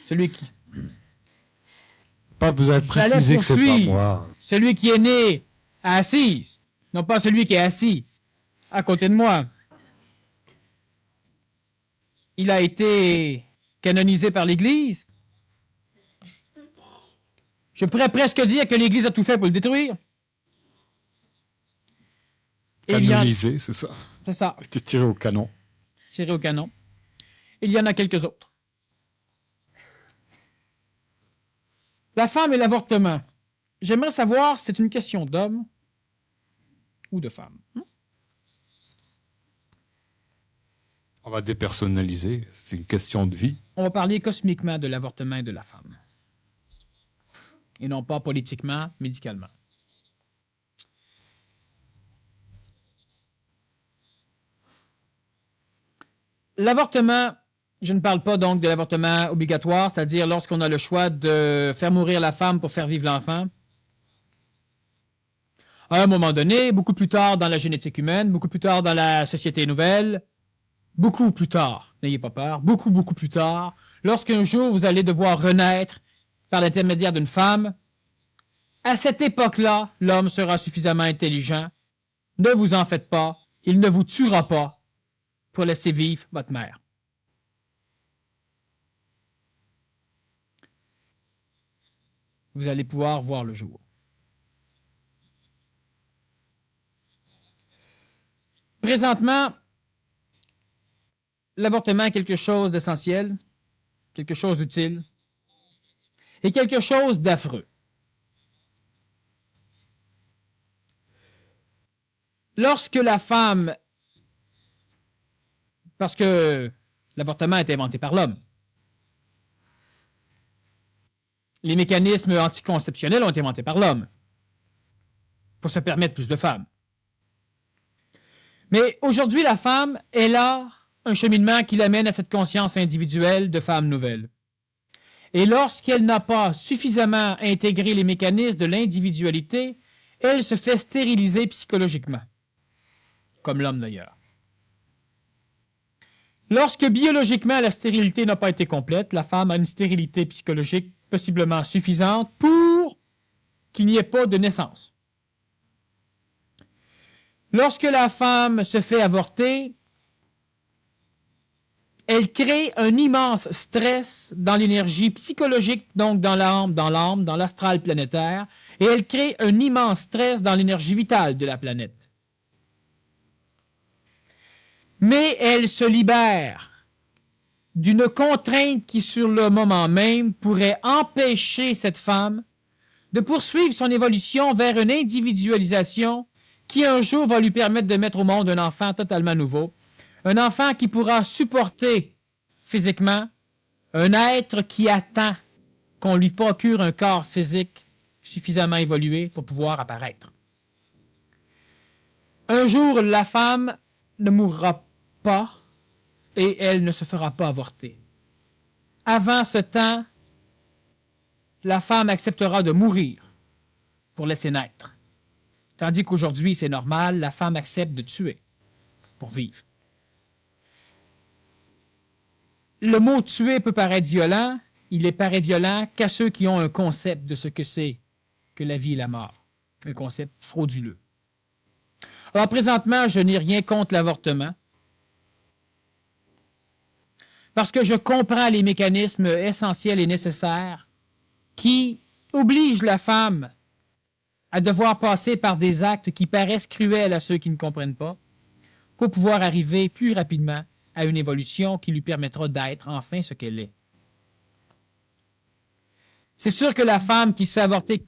celui qui... Pas besoin de préciser que c'est pas moi. Celui qui est né à Assise, non pas celui qui est assis à côté de moi. Il a été canonisé par l'Église. Je pourrais presque dire que l'Église a tout fait pour le détruire. Canonisé, c'est ça. C'est ça. Il a été tiré au canon. Tiré au canon. Il y en a quelques autres. La femme et l'avortement. J'aimerais savoir si c'est une question d'homme ou de femme. On va dépersonnaliser. C'est une question de vie. On va parler cosmiquement de l'avortement et de la femme. Et non pas politiquement, médicalement. L'avortement, je ne parle pas donc de l'avortement obligatoire, c'est-à-dire lorsqu'on a le choix de faire mourir la femme pour faire vivre l'enfant. À un moment donné, beaucoup plus tard dans la génétique humaine, beaucoup plus tard dans la société nouvelle, beaucoup plus tard, n'ayez pas peur, beaucoup, beaucoup plus tard, lorsqu'un jour vous allez devoir renaître par l'intermédiaire d'une femme, à cette époque-là, l'homme sera suffisamment intelligent. Ne vous en faites pas, il ne vous tuera pas pour laisser vivre votre mère. Vous allez pouvoir voir le jour. Présentement, l'avortement est quelque chose d'essentiel, quelque chose d'utile et quelque chose d'affreux. Lorsque la femme, parce que l'avortement a été inventé par l'homme, les mécanismes anticonceptionnels ont été inventés par l'homme pour se permettre plus de femmes. Mais aujourd'hui, la femme, elle a un cheminement qui l'amène à cette conscience individuelle de femme nouvelle. Et lorsqu'elle n'a pas suffisamment intégré les mécanismes de l'individualité, elle se fait stériliser psychologiquement, comme l'homme d'ailleurs. Lorsque biologiquement la stérilité n'a pas été complète, la femme a une stérilité psychologique possiblement suffisante pour qu'il n'y ait pas de naissance. Lorsque la femme se fait avorter, elle crée un immense stress dans l'énergie psychologique, donc dans l'âme, dans l'astral planétaire, et elle crée un immense stress dans l'énergie vitale de la planète. Mais elle se libère d'une contrainte qui, sur le moment même, pourrait empêcher cette femme de poursuivre son évolution vers une individualisation qui un jour va lui permettre de mettre au monde un enfant totalement nouveau, un enfant qui pourra supporter physiquement un être qui attend qu'on lui procure un corps physique suffisamment évolué pour pouvoir apparaître. Un jour, la femme ne mourra pas et elle ne se fera pas avorter. Avant ce temps, la femme acceptera de mourir pour laisser naître. Tandis qu'aujourd'hui, c'est normal, la femme accepte de tuer pour vivre. Le mot tuer peut paraître violent, il paraît violent qu'à ceux qui ont un concept de ce que c'est que la vie et la mort, un concept frauduleux. Alors présentement, je n'ai rien contre l'avortement, parce que je comprends les mécanismes essentiels et nécessaires qui obligent la femme à devoir passer par des actes qui paraissent cruels à ceux qui ne comprennent pas, pour pouvoir arriver plus rapidement à une évolution qui lui permettra d'être enfin ce qu'elle est. C'est sûr que la femme qui se fait avorter